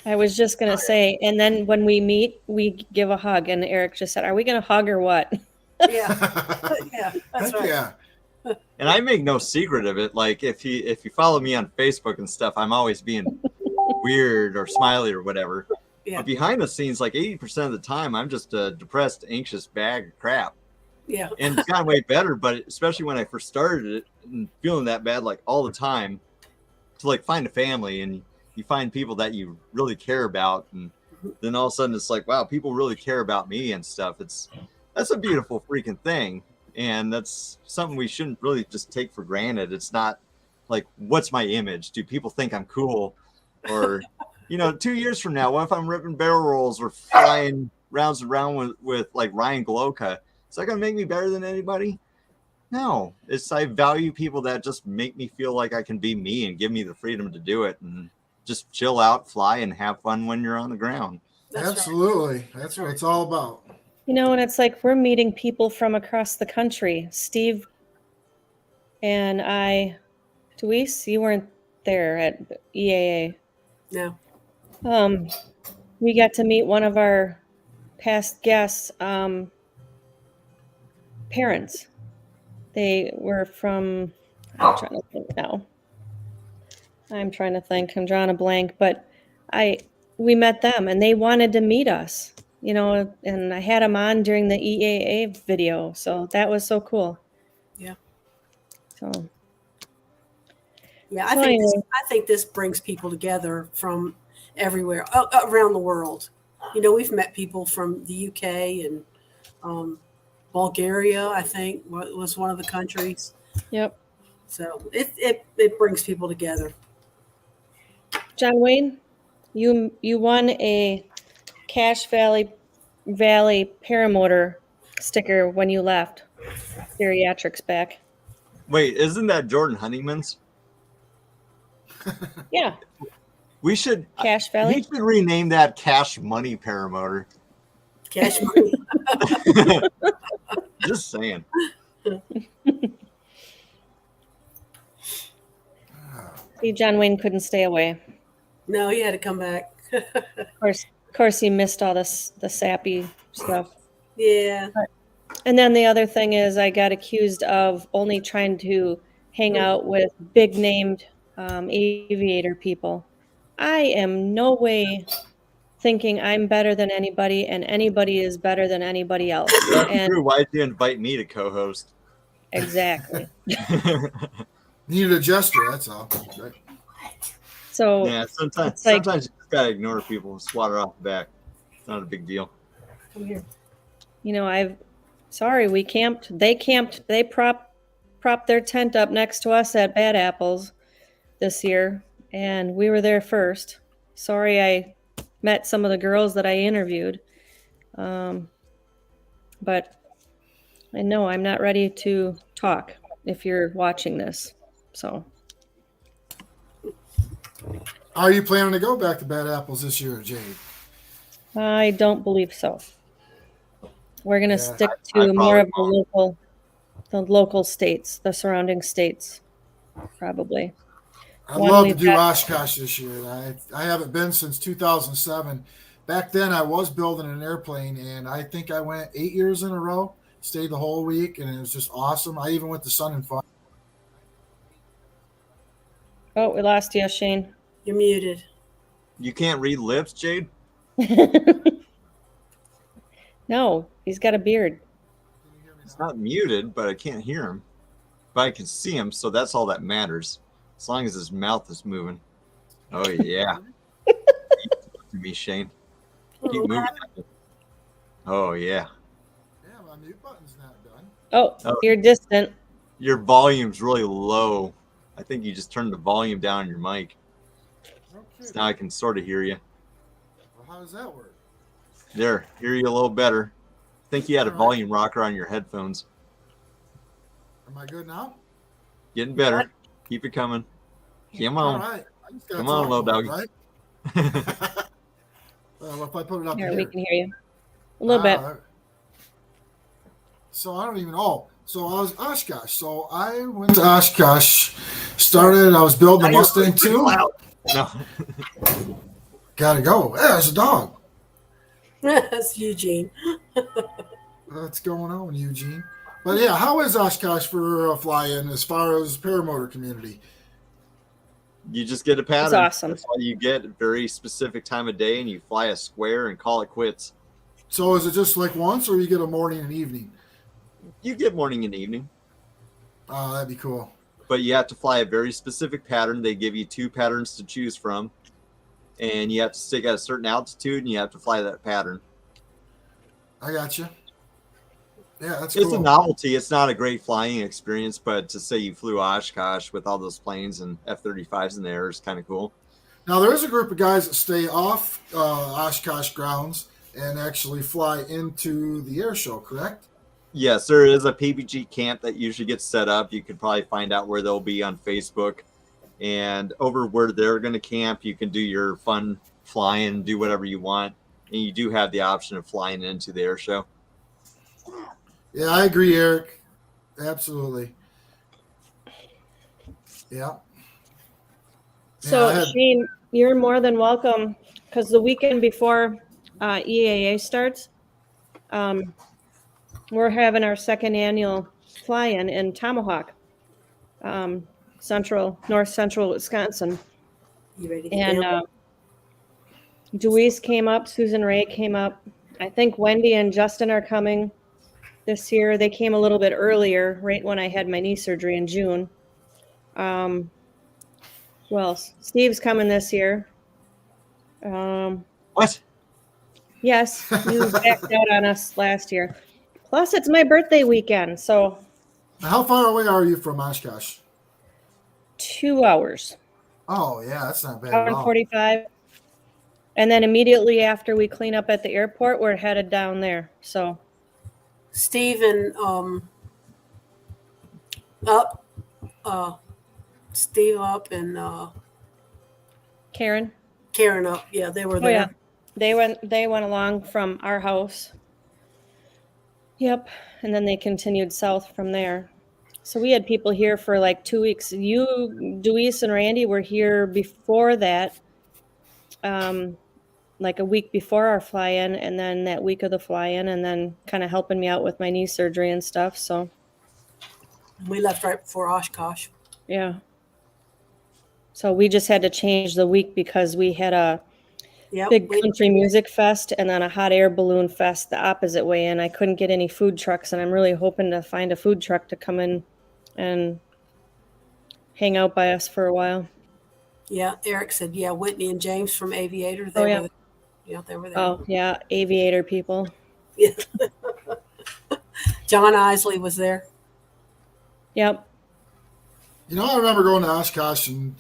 B: I was just going to say, and then when we meet, we give a hug. And Eric just said, are we going to hug or what?
A: Yeah. Yeah, that's right.
D: Yeah.
C: And I make no secret of it. Like, if you follow me on Facebook and stuff, I'm always being weird or smiley or whatever. Yeah. But behind the scenes, like 80% of the time, I'm just a depressed, anxious bag of crap.
A: Yeah.
C: And it's gotten way better, but especially when I first started it and feeling that bad, like all the time, to like find a family and you find people that you really care about. And then all of a sudden it's like, wow, people really care about me and stuff. That's a beautiful freaking thing. And that's something we shouldn't really just take for granted. It's not like, what's my image? Do people think I'm cool? Or, 2 years from now, what if I'm ripping barrel rolls or flying rounds around with like Ryan Glowka? Is that going to make me better than anybody? No. I value people that just make me feel like I can be me and give me the freedom to do it and just chill out, fly, and have fun when you're on the ground.
D: Absolutely. Right. That's what it's all about.
B: And it's like we're meeting people from across the country. Steve and I, Dewese, you weren't there at EAA.
A: No.
B: We got to meet one of our past guests' parents. They were from, I'm trying to think now. I'm drawing a blank, but we met them and they wanted to meet us, and I had them on during the EAA video. So that was so cool.
A: Yeah.
B: So.
A: Yeah, I think this brings people together from everywhere around the world. We've met people from the UK and Bulgaria, I think, was one of the countries.
B: Yep.
A: So it brings people together.
B: John Wayne, you won a Cache Valley paramotor sticker when you left. Geriatrics back.
C: Wait, isn't that Jordan Honeyman's?
B: Yeah.
C: We should
B: Cache Valley.
C: We should rename that Cash Money Paramotor.
A: Cash Money.
C: Just saying.
B: See, John Wayne couldn't stay away.
A: No, he had to come back.
B: Of course, he missed all the sappy stuff.
A: Yeah.
B: And then the other thing is, I got accused of only trying to hang out with big named aviator people. I am no way thinking I'm better than anybody and anybody is better than anybody else.
C: True. Why did you invite me to co-host?
B: Exactly.
D: Needed a gesture, that's all. Right.
B: So
C: yeah, sometimes you just gotta ignore people and swat her off the back. It's not a big deal.
A: Come here.
B: We camped. They propped their tent up next to us at Bad Apples this year, and we were there first. Sorry, I met some of the girls that I interviewed, but I know I'm not ready to talk if you're watching this. So,
D: are you planning to go back to Bad Apples this year, Jade?
B: I don't believe so. We're going to stick to more of the local states, the surrounding states, probably.
D: I'd love to do Oshkosh this year. I haven't been since 2007. Back then, I was building an airplane, and I think I went 8 years in a row, stayed the whole week, and it was just awesome. I even went to Sun and Fun.
B: Oh, we lost you, Shane.
A: You're muted.
C: You can't read lips, Jade?
B: No, he's got a beard.
D: Can you hear me
C: It's
D: now?
C: not muted, but I can't hear him. But I can see him, so that's all that matters. As long as his mouth is moving. Oh, yeah. To me, Shane. Keep moving. Oh, yeah.
D: Yeah, my mute button's not done.
B: Oh,
C: Oh.
B: you're distant.
C: Your volume's really low. I think you just turned the volume down on your mic.
D: Okay.
C: So now I can sort of hear you.
D: Well, how does that work?
C: There, hear you a little better. I think you had a
D: All right.
C: volume rocker on your headphones.
D: Am I good now?
C: Getting better. Keep it coming. Come
D: All
C: on.
D: right. I just gotta
C: Come on,
D: talk
C: little
D: more,
C: doggy.
D: right? Well, if I put it up
B: Here,
D: here.
B: we can hear you. A little bit.
D: So I don't even. Oh, so I was Oshkosh. So I went to Oshkosh. Started. I was building a Mustang too.
C: No.
D: Gotta go. Yeah, there's a dog.
A: That's Eugene.
D: What's going on, Eugene? But yeah, how is Oshkosh for a fly-in as far as paramotor community?
C: You just get a pattern.
B: It's awesome.
C: That's all you get. A very specific time of day, and you fly a square and call it quits.
D: So is it just like once, or you get a morning and evening?
C: You get morning and evening,
D: Oh, that'd be cool.
C: but you have to fly a very specific pattern. They give you 2 patterns to choose from, and you have to stick at a certain altitude, and you have to fly that pattern.
D: I got you. Yeah, that's
C: It's
D: cool.
C: a novelty. It's not a great flying experience, but to say you flew Oshkosh with all those planes and F-35s in there is kind of cool.
D: Now there is a group of guys that stay off Oshkosh grounds and actually fly into the air show, correct?
C: Yes, there is a PBG camp that usually gets set up. You can probably find out where they'll be on Facebook. And over where they're going to camp, you can do your fun flying, do whatever you want. And you do have the option of flying into the air show.
D: Yeah, I agree, Eric. Absolutely. Yeah.
B: So,
D: Yeah, I had-
B: Shane, you're more than welcome because the weekend before EAA starts, we're having our second annual fly-in in Tomahawk, north central Wisconsin.
A: You ready to
B: And
A: go?
B: Dewese came up, Susan Ray came up. I think Wendy and Justin are coming this year. They came a little bit earlier, right when I had my knee surgery in June. Who else? Steve's coming this year.
C: What?
B: Yes, you backed out on us last year. Plus, it's my birthday weekend, so
D: How far away are you from Oshkosh?
B: 2 hours,
D: Oh, yeah, that's not bad
B: hour
D: at
B: and
D: all.
B: 45. And then immediately after we clean up at the airport, we're headed down there. So
A: Steve and up, Steve up and
B: Karen,
A: Karen up. Yeah, they were
B: oh
A: there.
B: yeah, they went along from our house. Yep, and then they continued south from there. So we had people here for like 2 weeks. You, Dewese, and Randy were here before that, like a week before our fly-in, and then that week of the fly-in, and then kind of helping me out with my knee surgery and stuff. So
A: We left right before Oshkosh.
B: yeah. So we just had to change the week because we had a
A: Yep.
B: big country music fest and then a hot air balloon fest the opposite way, and I couldn't get any food trucks, and I'm really hoping to find a food truck to come in and hang out by us for a while.
A: Yeah, Eric said, yeah, Whitney and James from Aviator.
B: Oh, yeah.
A: They were there.
B: Oh yeah, aviator people.
A: Yeah. John Isley was there.
B: Yep.
D: You know, I remember going to Oshkosh and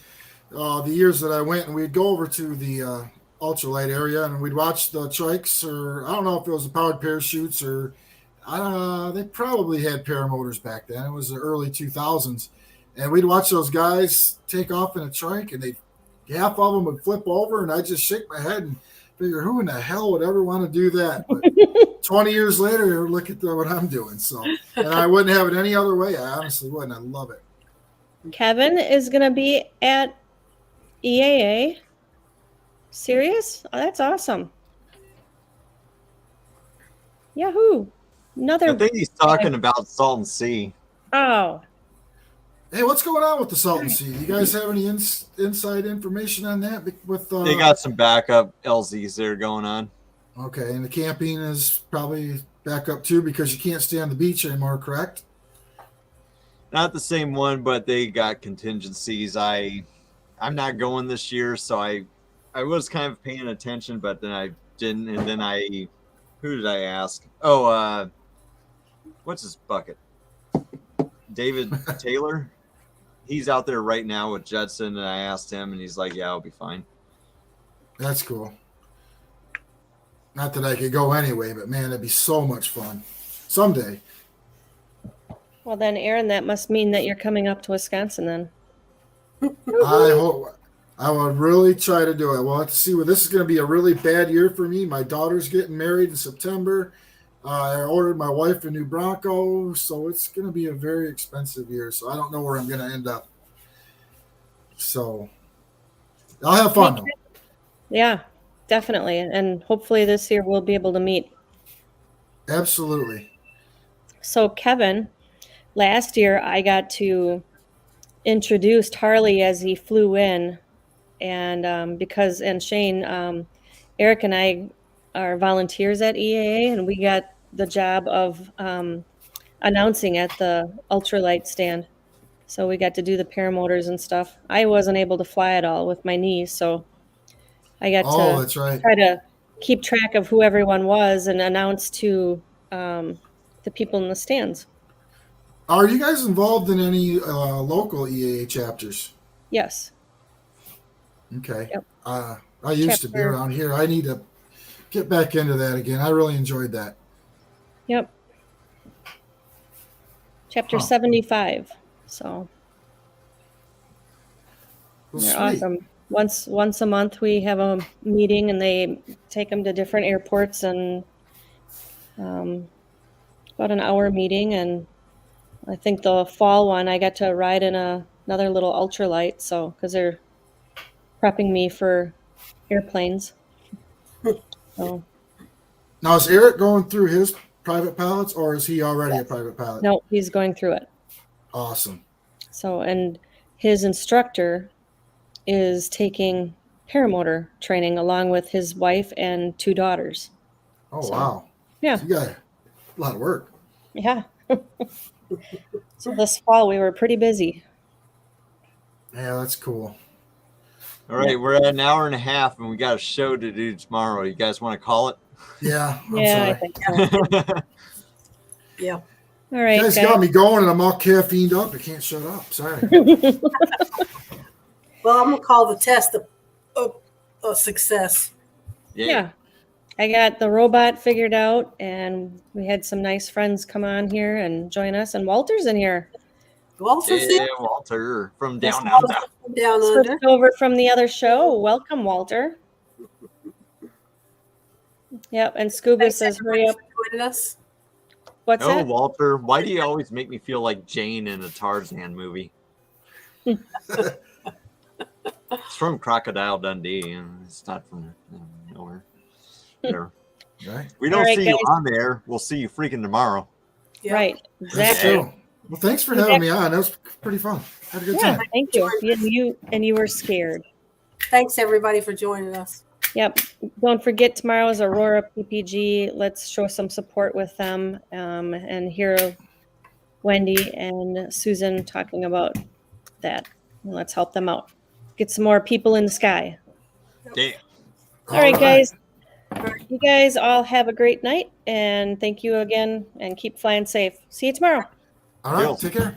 D: the years that I went, and we'd go over to the ultralight area, and we'd watch the trikes, or I don't know if it was the powered parachutes, or they probably had paramotors back then. It was the early 2000s, and we'd watch those guys take off in a trike, and half of them would flip over, and I'd just shake my head and figure, who in the hell would ever want to do that? But 20 years later, look at what I'm doing. So, and I wouldn't have it any other way. I honestly wouldn't. I love it.
B: Kevin is gonna be at EAA. Serious? Oh, that's awesome. Yahoo!
C: I
B: Another.
C: think he's talking about Salton Sea.
B: Oh,
D: Hey, what's going on with the Salton Sea? You guys have any inside information on that? With
C: They got some backup LZs that are going on.
D: Okay, and the camping is probably back up too because you can't stay on the beach anymore, correct?
C: Not the same one, but they got contingencies. I'm not going this year, so I was kind of paying attention, but then I didn't. And then who did I ask? Oh, what's his bucket? David Taylor. He's out there right now with Judson, and I asked him, and he's like, "Yeah, I'll be fine."
D: That's cool. Not that I could go anyway, but man, that'd be so much fun someday.
B: Well, then, Aaron, that must mean that you're coming up to Wisconsin then.
D: I hope I would really try to do it. We'll have to see. This is going to be a really bad year for me. My daughter's getting married in September. I ordered my wife a new Bronco, so it's going to be a very expensive year. So I don't know where I'm going to end up. So I'll have fun though.
B: Yeah, definitely. And hopefully this year we'll be able to meet.
D: Absolutely.
B: So Kevin, last year I got to introduce Harley as he flew in, and Shane, Eric and I are volunteers at EAA, and we got the job of announcing at the ultralight stand. So we got to do the paramotors and stuff. I wasn't able to fly at all with my knees, so I got to
D: that's right.
B: try to keep track of who everyone was and announce to the people in the stands.
D: Are you guys involved in any local EAA chapters?
B: Yes.
D: Okay.
B: Yep.
D: I used to be around here. I need to get back into that again. I really enjoyed that.
B: Yep. Chapter 75. So they're awesome. Once a month we have a meeting, and they take them to different airports, and about an hour meeting. And I think the fall one I got to ride in another little ultralight, so because they're prepping me for airplanes. So.
D: Now is Eric going through his private pilots, or is he already a private pilot?
B: No, he's going through it.
D: Awesome.
B: So, and his instructor is taking paramotor training along with his wife and 2 daughters.
D: Oh, wow.
B: Yeah.
D: So you got a lot of work.
B: Yeah. So this fall we were pretty busy.
D: Yeah, that's cool.
C: All right, we're at an hour and a half, and we got a show to do tomorrow. You guys want to call it?
D: Yeah.
B: I think so.
A: Yeah.
B: All right,
D: you guys got me going, and I'm all caffeined up. I can't shut up. Sorry.
A: Well, I'm gonna call the test a success.
B: Yeah. I got the robot figured out, and we had some nice friends come on here and join us. And Walter's in here.
A: Walter's here?
C: Walter from down
A: under.
B: Switched over from the other show. Welcome, Walter. Yep, and Scuba says, "Hurry up."
A: Joining us.
B: What's that?
C: Walter, why do you always make me feel like Jane in a Tarzan movie? It's from Crocodile Dundee, and it's not from nowhere. There.
D: Right.
C: We don't see you on there. We'll see you freaking tomorrow.
A: Yeah.
B: Right. Exactly.
D: Well, thanks for having me on. That was pretty fun. Had a good time.
B: Thank you. You were scared.
A: Thanks everybody for joining us.
B: Yep. Don't forget, tomorrow is Aurora PPG. Let's show some support with them and hear Wendy and Susan talking about that. And let's help them out. Get some more people in the sky.
C: Yeah.
B: All right, guys. You guys all have a great night, and thank you again, and keep flying safe. See you tomorrow.
D: All right. Take care.